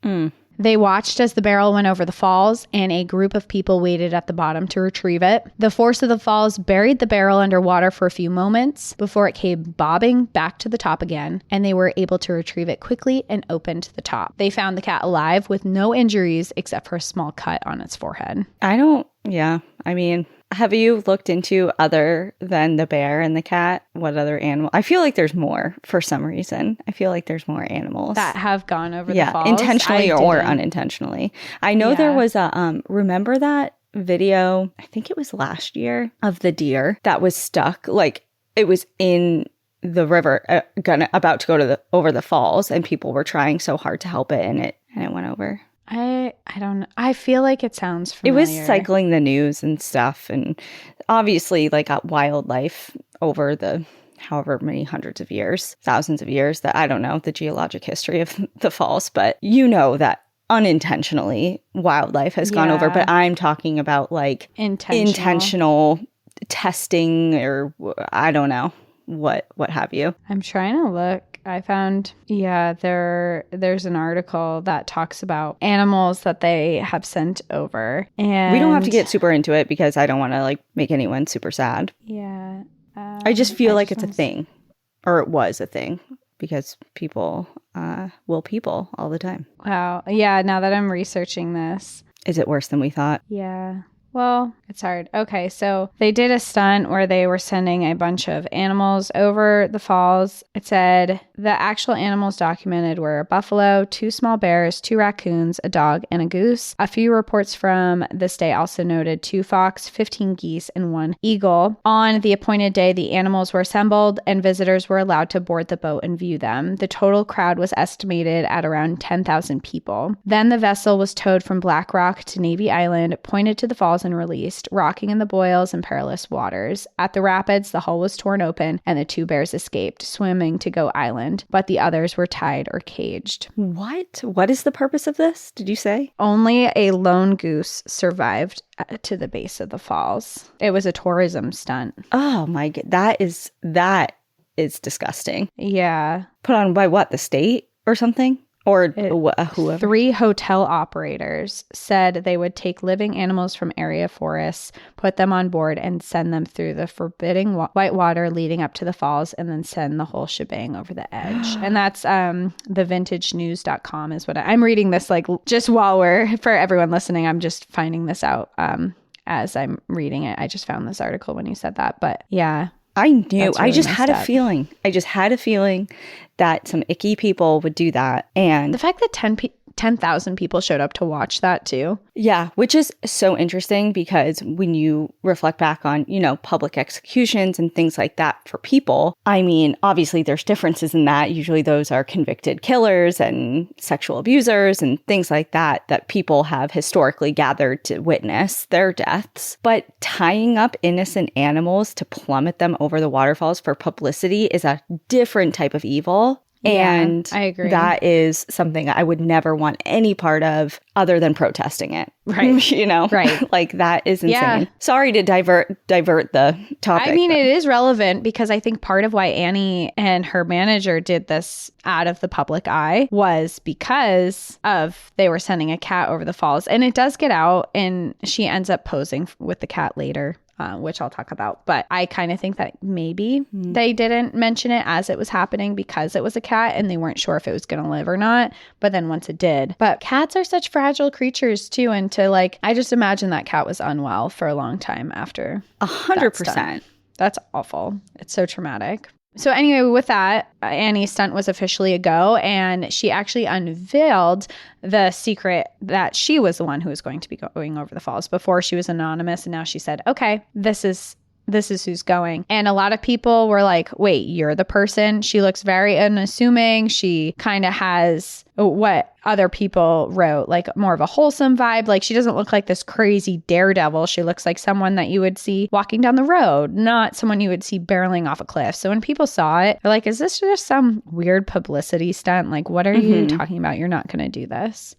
They watched as the barrel went over the falls, and a group of people waited at the bottom to retrieve it. The force of the falls buried the barrel underwater for a few moments before it came bobbing back to the top again, and they were able to retrieve it quickly and opened the top. They found the cat alive with no injuries except for a small cut on its forehead. Have you looked into, other than the bear and the cat, what other animal? I feel like there's more for some reason. I feel like there's more animals that have gone over the falls. Intentionally or unintentionally. I know there was a, remember that video, I think it was last year, of the deer that was stuck, like it was in the river, about to go over the falls, and people were trying so hard to help it, and it went over. I don't know. I feel like it sounds familiar. It was cycling the news and stuff, and obviously like wildlife over the however many hundreds of years, thousands of years, that I don't know the geologic history of the falls, but you know that unintentionally wildlife has gone over. But I'm talking about like intentional testing, or I don't know what have you. I'm trying to look. I found, there's an article that talks about animals that they have sent over. And we don't have to get super into it because I don't want to like make anyone super sad. Yeah. I just feel like it's a thing, or it was a thing, because people will people all the time. Wow. Yeah. Now that I'm researching this. Is it worse than we thought? Yeah. Well, it's hard. Okay, so they did a stunt where they were sending a bunch of animals over the falls. It said the actual animals documented were a buffalo, 2 small bears, 2 raccoons, a dog, and a goose. A few reports from this day also noted 2 fox, 15 geese, and 1 eagle. On the appointed day, the animals were assembled and visitors were allowed to board the boat and view them. The total crowd was estimated at around 10,000 people. Then the vessel was towed from Black Rock to Navy Island, pointed to the falls, and released, rocking in the boils and perilous waters. At the rapids, the hull was torn open and the 2 bears escaped, swimming to Goat Island, but the others were tied or caged. What? What is the purpose of this? Did you say? Only a lone goose survived to the base of the falls. It was a tourism stunt. Oh my God. That is disgusting. Yeah. Put on by what? The state or something? Or whoever. 3 hotel operators said they would take living animals from area forests, put them on board, and send them through the forbidding white water leading up to the falls, and then send the whole shebang over the edge. And that's thevintagenews.com is what I'm reading this, like, just while for everyone listening, I'm just finding this out as I'm reading it. I just found this article when you said that. But yeah. I knew. Really I just had a feeling. I just had a feeling that some icky people would do that. And the fact that 10,000 people showed up to watch that too. Yeah, which is so interesting because when you reflect back on, public executions and things like that for people, I mean, obviously there's differences in that. Usually those are convicted killers and sexual abusers and things like that people have historically gathered to witness their deaths. But tying up innocent animals to plummet them over the waterfalls for publicity is a different type of evil. And I agree. That is something I would never want any part of other than protesting it. Right. Right. Like that is insane. Yeah. Sorry to divert the topic. I mean, it is relevant because I think part of why Annie and her manager did this out of the public eye was because of they were sending a cat over the falls. And it does get out and she ends up posing with the cat later. Which I'll talk about. But I kind of think that maybe they didn't mention it as it was happening because it was a cat and they weren't sure if it was going to live or not. But then once it did. But cats are such fragile creatures too. And I just imagine that cat was unwell for a long time after. 100%. That's awful. It's so traumatic. So anyway, with that, Annie's stunt was officially a go, and she actually unveiled the secret that she was the one who was going to be going over the falls. Before she was anonymous, and now she said, okay, this is who's going. And a lot of people were like, wait, you're the person? She looks very unassuming. She kind of has what other people wrote, like more of a wholesome vibe. Like she doesn't look like this crazy daredevil. She looks like someone that you would see walking down the road, not someone you would see barreling off a cliff. So when people saw it, they're like, is this just some weird publicity stunt? Like, what are you talking about? You're not going to do this.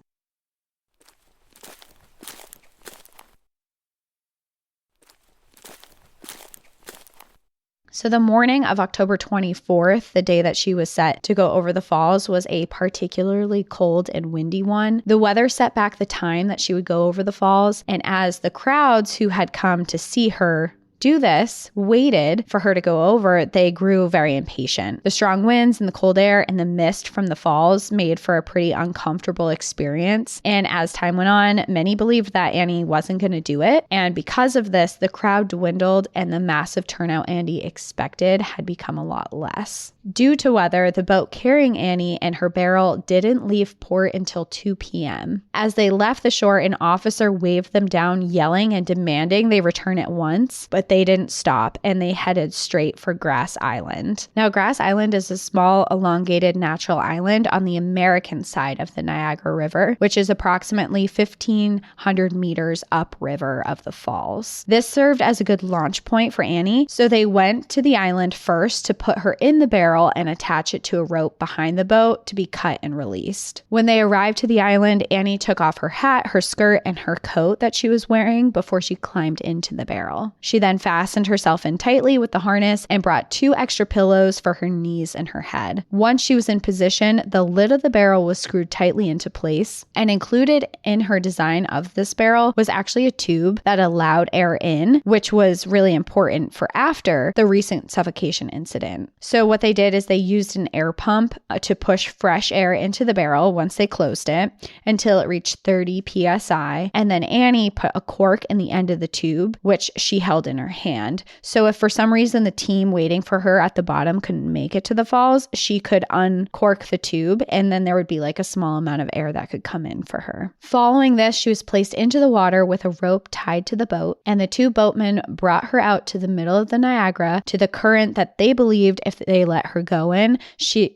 So the morning of October 24th, the day that she was set to go over the falls, was a particularly cold and windy one. The weather set back the time that she would go over the falls, and as the crowds who had come to see her do this waited for her to go over, they grew very impatient. The strong winds and the cold air and the mist from the falls made for a pretty uncomfortable experience. And as time went on, many believed that Annie wasn't going to do it. And because of this, the crowd dwindled and the massive turnout Annie expected had become a lot less. Due to weather, the boat carrying Annie and her barrel didn't leave port until 2 p.m. As they left the shore, an officer waved them down, yelling and demanding they return at once, but they didn't stop and they headed straight for Grass Island. Now, Grass Island is a small, elongated natural island on the American side of the Niagara River, which is approximately 1,500 meters upriver of the falls. This served as a good launch point for Annie, so they went to the island first to put her in the barrel and attach it to a rope behind the boat to be cut and released. When they arrived to the island, Annie took off her hat, her skirt, and her coat that she was wearing before she climbed into the barrel. She then fastened herself in tightly with the harness and brought 2 extra pillows for her knees and her head. Once she was in position, the lid of the barrel was screwed tightly into place, and included in her design of this barrel was actually a tube that allowed air in, which was really important for after the recent suffocation incident. So what they did is they used an air pump to push fresh air into the barrel once they closed it until it reached 30 psi, and then Annie put a cork in the end of the tube, which she held in her hand. So if for some reason the team waiting for her at the bottom couldn't make it to the falls, she could uncork the tube and then there would be like a small amount of air that could come in for her. Following this, she was placed into the water with a rope tied to the boat, and the 2 boatmen brought her out to the middle of the Niagara to the current that they believed if they let her go in,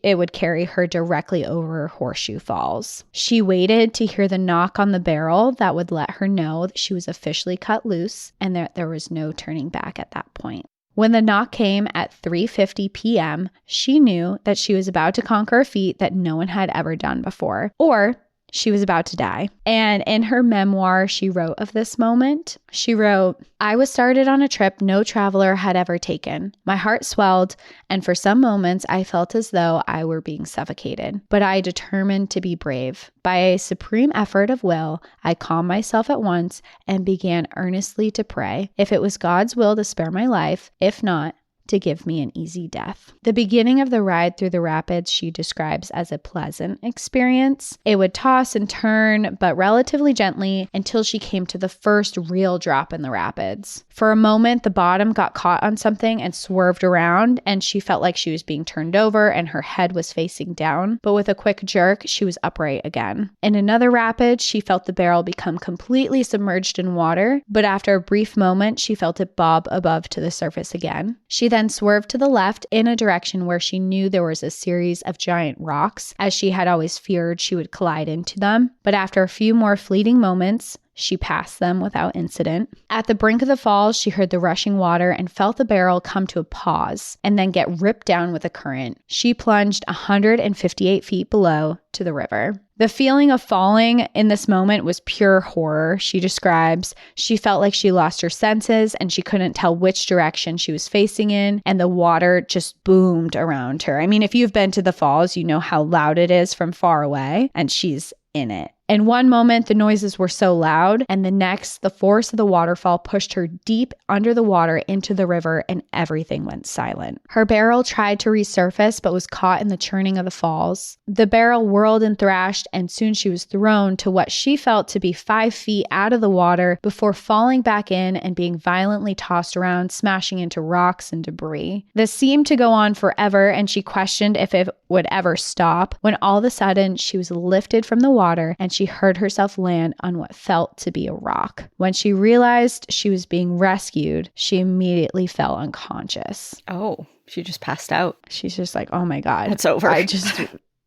it would carry her directly over Horseshoe Falls. She waited to hear the knock on the barrel that would let her know that she was officially cut loose and that there was no turning back at that point. When the knock came at 3:50 p.m., she knew that she was about to conquer a feat that no one had ever done before, or she was about to die. And in her memoir, she wrote of this moment. She wrote, "I was started on a trip no traveler had ever taken. My heart swelled, and for some moments I felt as though I were being suffocated. But I determined to be brave. By a supreme effort of will, I calmed myself at once and began earnestly to pray. If it was God's will to spare my life, if not, to give me an easy death. The beginning of the ride through the rapids she describes as a pleasant experience. It would toss and turn, but relatively gently until she came to the first real drop in the rapids. For a moment, the bottom got caught on something and swerved around, and she felt like she was being turned over and her head was facing down, but with a quick jerk, she was upright again. In another rapid, she felt the barrel become completely submerged in water, but after a brief moment, she felt it bob above to the surface again. She then swerved to the left in a direction where she knew there was a series of giant rocks, as she had always feared she would collide into them. But after a few more fleeting moments, she passed them without incident. At the brink of the falls, she heard the rushing water and felt the barrel come to a pause and then get ripped down with a current. She plunged 158 feet below to the river. The feeling of falling in this moment was pure horror, she describes. She felt like she lost her senses and she couldn't tell which direction she was facing in, and the water just boomed around her. I mean, if you've been to the falls, you know how loud it is from far away, and she's in it. In one moment, the noises were so loud, and the next, the force of the waterfall pushed her deep under the water into the river, and everything went silent. Her barrel tried to resurface, but was caught in the churning of the falls. The barrel whirled and thrashed, and soon she was thrown to what she felt to be 5 feet out of the water before falling back in and being violently tossed around, smashing into rocks and debris. This seemed to go on forever, and she questioned if it would ever stop, when all of a sudden she was lifted from the water and she heard herself land on what felt to be a rock. When she realized she was being rescued, she immediately fell unconscious. Oh, she just passed out. She's just like, oh my God. It's over. I just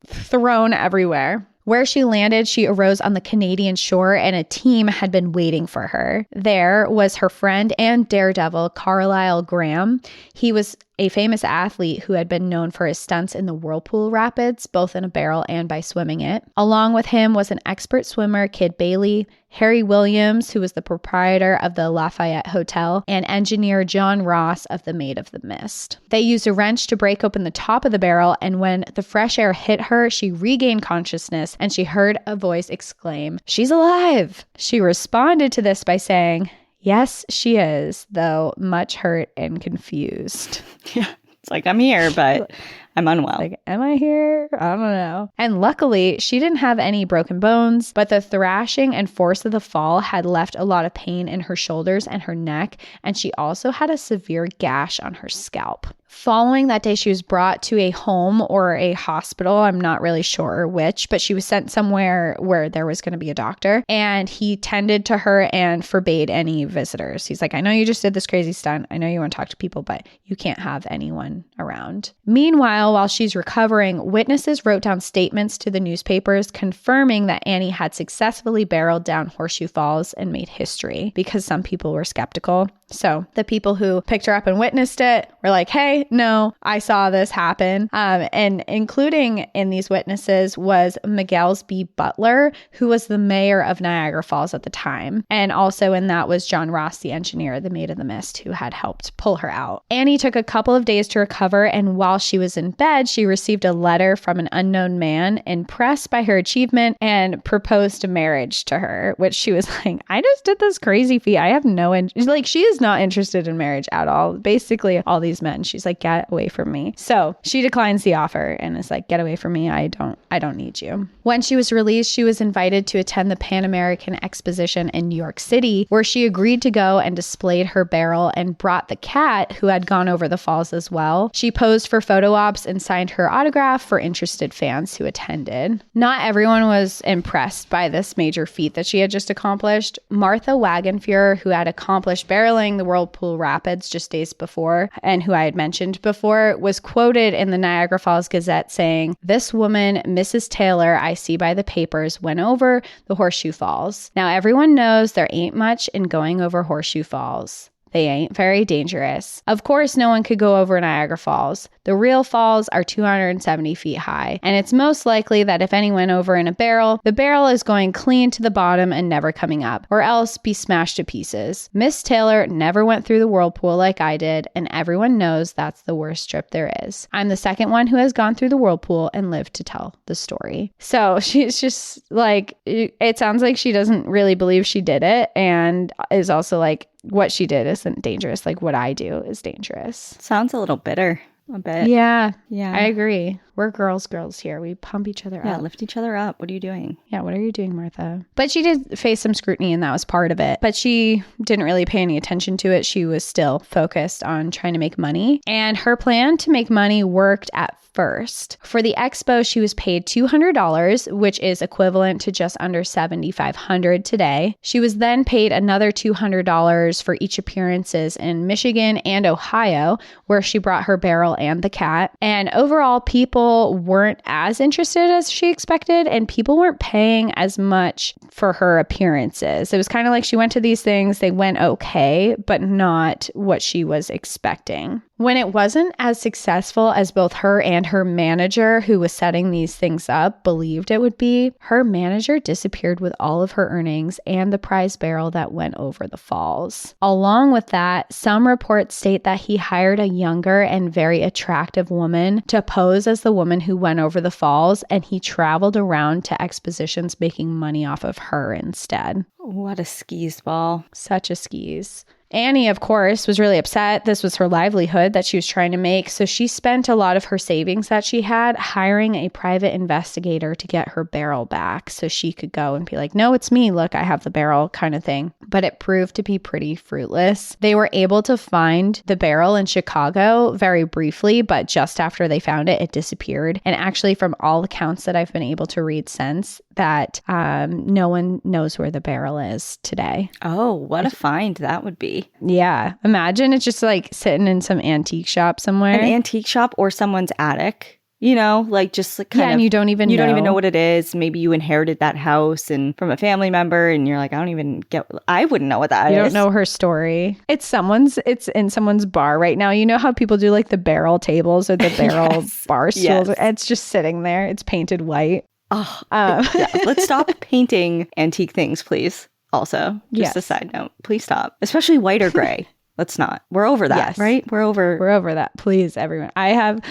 thrown everywhere. Where she landed, she arose on the Canadian shore, and a team had been waiting for her. There was her friend and daredevil, Carlisle Graham. He was a famous athlete who had been known for his stunts in the whirlpool rapids, both in a barrel and by swimming it. Along with him was an expert swimmer, Kid Bailey, Harry Williams, who was the proprietor of the Lafayette Hotel, and engineer John Ross of the Maid of the Mist. They used a wrench to break open the top of the barrel, and when the fresh air hit her, she regained consciousness, and she heard a voice exclaim, "She's alive!" She responded to this by saying, "Yes, she is, though much hurt and confused." Yeah, it's like, I'm here, but I'm unwell. Like, am I here? I don't know. And luckily, she didn't have any broken bones, but the thrashing and force of the fall had left a lot of pain in her shoulders and her neck, and she also had a severe gash on her scalp. Following that day, she was brought to a home or a hospital. I'm not really sure which, but she was sent somewhere where there was going to be a doctor, and he tended to her and forbade any visitors. He's like, I know you just did this crazy stunt. I know you want to talk to people, but you can't have anyone around. Meanwhile, while she's recovering, witnesses wrote down statements to the newspapers confirming that Annie had successfully barreled down Horseshoe Falls and made history, because some people were skeptical. So the people who picked her up and witnessed it were like, hey, no, I saw this happen. And including in these witnesses was Miguel B. Butler, who was the mayor of Niagara Falls at the time. And also in that was John Ross, the engineer, the Maid of the Mist, who had helped pull her out. Annie took a couple of days to recover, and while she was in bed, she received a letter from an unknown man, impressed by her achievement, and proposed marriage to her, which she was like, I just did this crazy feat. I have no like, she is not interested in marriage at all. Basically, all these men, she's like, get away from me. So she declines the offer and is like, get away from me. I don't need you. When she was released, she was invited to attend the Pan American Exposition in New York City, where she agreed to go and displayed her barrel and brought the cat, who had gone over the falls as well. She posed for photo ops and signed her autograph for interested fans who attended. Not everyone was impressed by this major feat that she had just accomplished. Martha Wagenfuhrer, who had accomplished barreling the Whirlpool Rapids just days before, and who I had mentioned before, was quoted in the Niagara Falls Gazette saying, "This woman, Mrs. Taylor, I see by the papers, went over the Horseshoe Falls. Now everyone knows there ain't much in going over Horseshoe Falls. They ain't very dangerous. Of course, no one could go over Niagara Falls. The real falls are 270 feet high, and it's most likely that if any went over in a barrel, the barrel is going clean to the bottom and never coming up, or else be smashed to pieces. Miss Taylor never went through the whirlpool like I did, and everyone knows that's the worst trip there is. I'm the second one who has gone through the whirlpool and lived to tell the story." So she's just like, it sounds like she doesn't really believe she did it, and is also like, what she did isn't dangerous. Like what I do is dangerous. Sounds a little bitter. A bit. Yeah. Yeah. I agree. We're girls here. We pump each other up. Yeah, lift each other up. What are you doing? Yeah, what are you doing, Martha? But she did face some scrutiny, and that was part of it. But she didn't really pay any attention to it. She was still focused on trying to make money. And her plan to make money worked at first. For the expo, she was paid $200, which is equivalent to just under $7,500 today. She was then paid another $200 for each appearances in Michigan and Ohio, where she brought her barrel and the cat. And overall, people weren't as interested as she expected, and people weren't paying as much for her appearances. It was kind of like she went to these things, they went okay, but not what she was expecting. When it wasn't as successful as both her and her manager, who was setting these things up, believed it would be, her manager disappeared with all of her earnings and the prize barrel that went over the falls. Along with that, some reports state that he hired a younger and very attractive woman to pose as the woman who went over the falls, and he traveled around to expositions making money off of her instead. What a skis ball. Such a skis. Annie, of course, was really upset. This was her livelihood that she was trying to make. So she spent a lot of her savings that she had hiring a private investigator to get her barrel back so she could go and be like, no, it's me. Look, I have the barrel kind of thing. But it proved to be pretty fruitless. They were able to find the barrel in Chicago very briefly, but just after they found it, it disappeared. And actually, from all accounts that I've been able to read since, that no one knows where the barrel is today. Oh, what a find that would be. Yeah. Imagine it's just like sitting in some antique shop somewhere. An antique shop or someone's attic, you know, like just like kind of. And you don't even know what it is. Maybe you inherited that house and from a family member and you're like, I wouldn't know what that is. You don't know her story. It's in someone's bar right now. You know how people do like the barrel tables or the barrel bar stools? Yes. It's just sitting there. It's painted white. Oh, yeah. Let's stop painting antique things, please. Also, just a side note, please stop. Especially white or gray. Let's not. We're over that, right? We're over that. Please, everyone. I have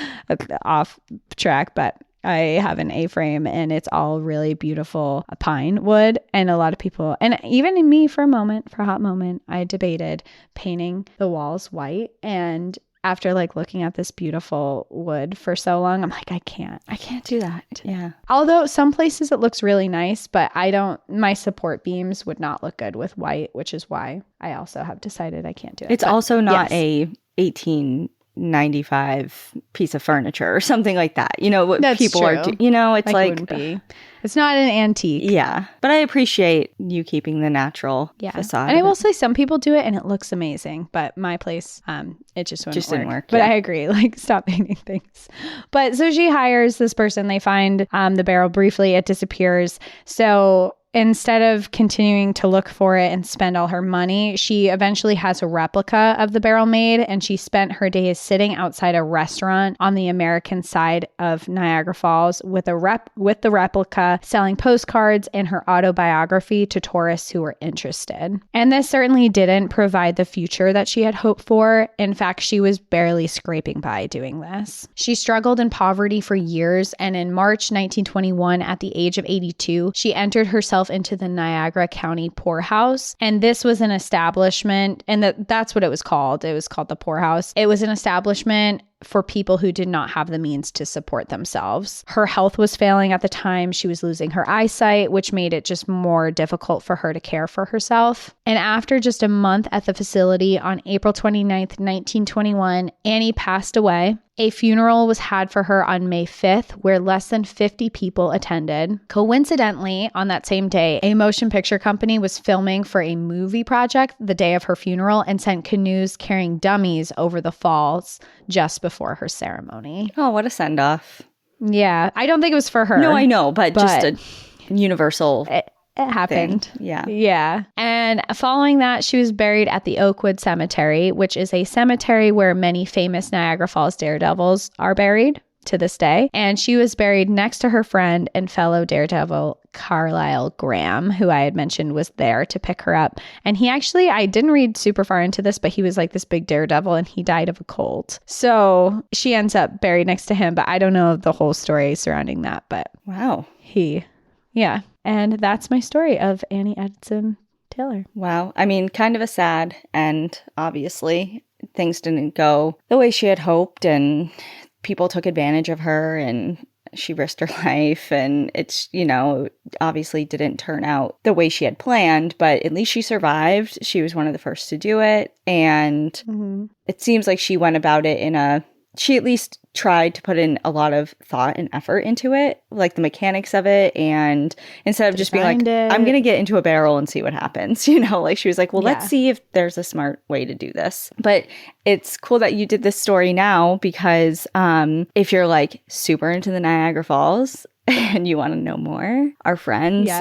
off track, but I have an A-frame and it's all really beautiful pine wood. And a lot of people, and even in me for a hot moment, I debated painting the walls white. And after like looking at this beautiful wood for so long, I'm like, I can't do that. Yeah. Although some places it looks really nice, but my support beams would not look good with white, which is why I also have decided I can't do it. It's also not a 1895 piece of furniture or something like that. You know what people are doing. You know, it's like wouldn't be. It's not an antique. Yeah. But I appreciate you keeping the natural facade. And I will say some people do it and it looks amazing. But my place, it just didn't work. But I agree. Like, stop painting things. But so she hires this person. They find the barrel briefly. It disappears. So instead of continuing to look for it and spend all her money, she eventually has a replica of the barrel made, and she spent her days sitting outside a restaurant on the American side of Niagara Falls with the replica, selling postcards and her autobiography to tourists who were interested. And this certainly didn't provide the future that she had hoped for. In fact, she was barely scraping by doing this. She struggled in poverty for years, and in March 1921, at the age of 82, she entered herself into the Niagara County Poorhouse. And this was an establishment, and that's what it was called. It was called the Poorhouse. It was an establishment for people who did not have the means to support themselves. Her health was failing at the time. She was losing her eyesight, which made it just more difficult for her to care for herself. And after just a month at the facility, on April 29th, 1921, Annie passed away. A funeral was had for her on May 5th, where less than 50 people attended. Coincidentally, on that same day, a motion picture company was filming for a movie project the day of her funeral and sent canoes carrying dummies over the falls just before her ceremony. Oh, what a send-off. Yeah, I don't think it was for her. No, I know, but just a universal... It happened. Thing. Yeah. Yeah. And following that, she was buried at the Oakwood Cemetery, which is a cemetery where many famous Niagara Falls daredevils are buried to this day. And she was buried next to her friend and fellow daredevil, Carlisle Graham, who I had mentioned was there to pick her up. And he actually, I didn't read super far into this, but he was like this big daredevil and he died of a cold. So she ends up buried next to him, but I don't know the whole story surrounding that. But wow. yeah. And that's my story of Annie Edson Taylor. Wow. I mean, kind of a sad end, obviously. Things didn't go the way she had hoped, and people took advantage of her, and she risked her life, and it's, obviously didn't turn out the way she had planned, but at least she survived. She was one of the first to do it, and it seems like she went about it she at least tried to put in a lot of thought and effort into it, like the mechanics of it, and instead of just being like, I'm going to get into a barrel and see what happens, like she was like, well, let's see if there's a smart way to do this. But it's cool that you did this story now, because if you're like super into the Niagara Falls and you want to know more, our friends,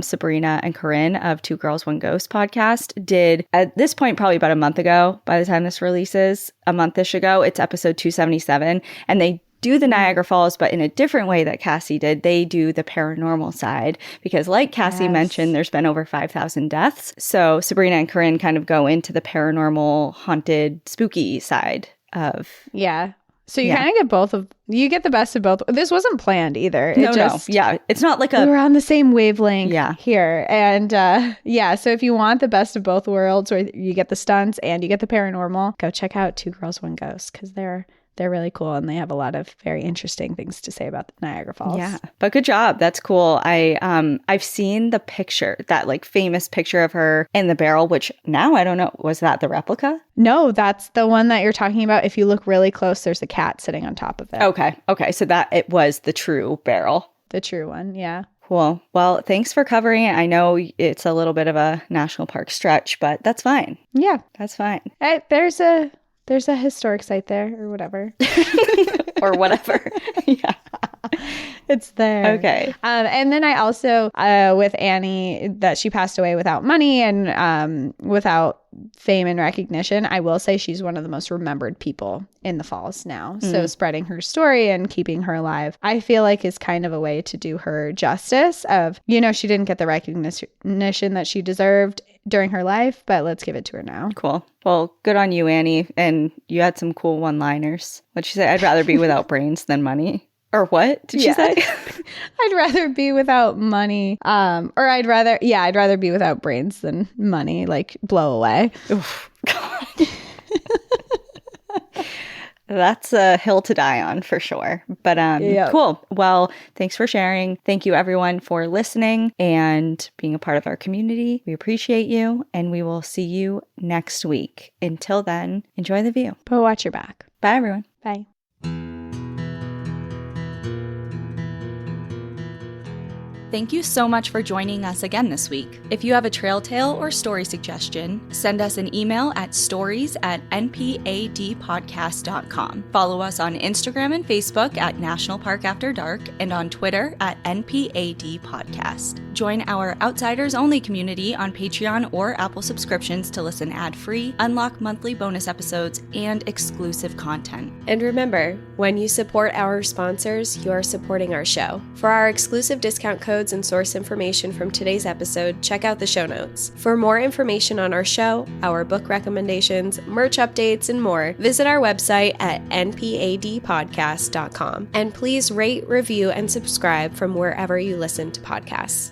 Sabrina and Corinne of Two Girls, One Ghost podcast did, at this point, probably about a month ago, by the time this releases, a month-ish ago, it's episode 277. And they do the Niagara Falls, but in a different way that Cassie did. They do the paranormal side, because like Cassie mentioned, there's been over 5,000 deaths. So Sabrina and Corinne kind of go into the paranormal, haunted, spooky side of... Yeah. So you kind of you get the best of both. This wasn't planned either. No. Yeah. It's not like we were on the same wavelength here. And so if you want the best of both worlds, where you get the stunts and you get the paranormal, go check out Two Girls, One Ghost, because they're really cool, and they have a lot of very interesting things to say about the Niagara Falls. Yeah, but good job. That's cool. I've seen the picture, that like famous picture of her in the barrel, which now I don't know, was that the replica? No, that's the one that you're talking about. If you look really close, there's a cat sitting on top of it. Okay. So that it was the true barrel. The true one, yeah. Cool. Well, thanks for covering it. I know it's a little bit of a national park stretch, but that's fine. Yeah. That's fine. There's a historic site there, or whatever. Or whatever. Yeah. It's there. Okay. And then I also, with Annie, that she passed away without money and without fame and recognition, I will say she's one of the most remembered people in the Falls now. So spreading her story and keeping her alive, I feel like, is kind of a way to do her justice of, she didn't get the recognition that she deserved during her life, but let's give it to her now. Cool. Well, good on you, Annie. And you had some cool one-liners. What'd she say? I'd rather be without brains than money. Or what did she say? I'd rather be without money. Or I'd rather be without brains than money, like blow away. Oof, God. That's a hill to die on for sure. But cool. Well, thanks for sharing. Thank you, everyone, for listening and being a part of our community. We appreciate you, and we will see you next week. Until then, enjoy the view. But watch your back. Bye, everyone. Bye. Thank you so much for joining us again this week. If you have a trail tale or story suggestion, send us an email at stories@npadpodcast.com. Follow us on Instagram and Facebook at National Park After Dark, and on Twitter at NPAD Podcast. Join our Outsiders Only community on Patreon or Apple subscriptions to listen ad-free, unlock monthly bonus episodes, and exclusive content. And remember, when you support our sponsors, you are supporting our show. For our exclusive discount codes and source information from today's episode, check out the show notes. For more information on our show, our book recommendations, merch updates, and more, visit our website at npadpodcast.com. And please rate, review, and subscribe from wherever you listen to podcasts.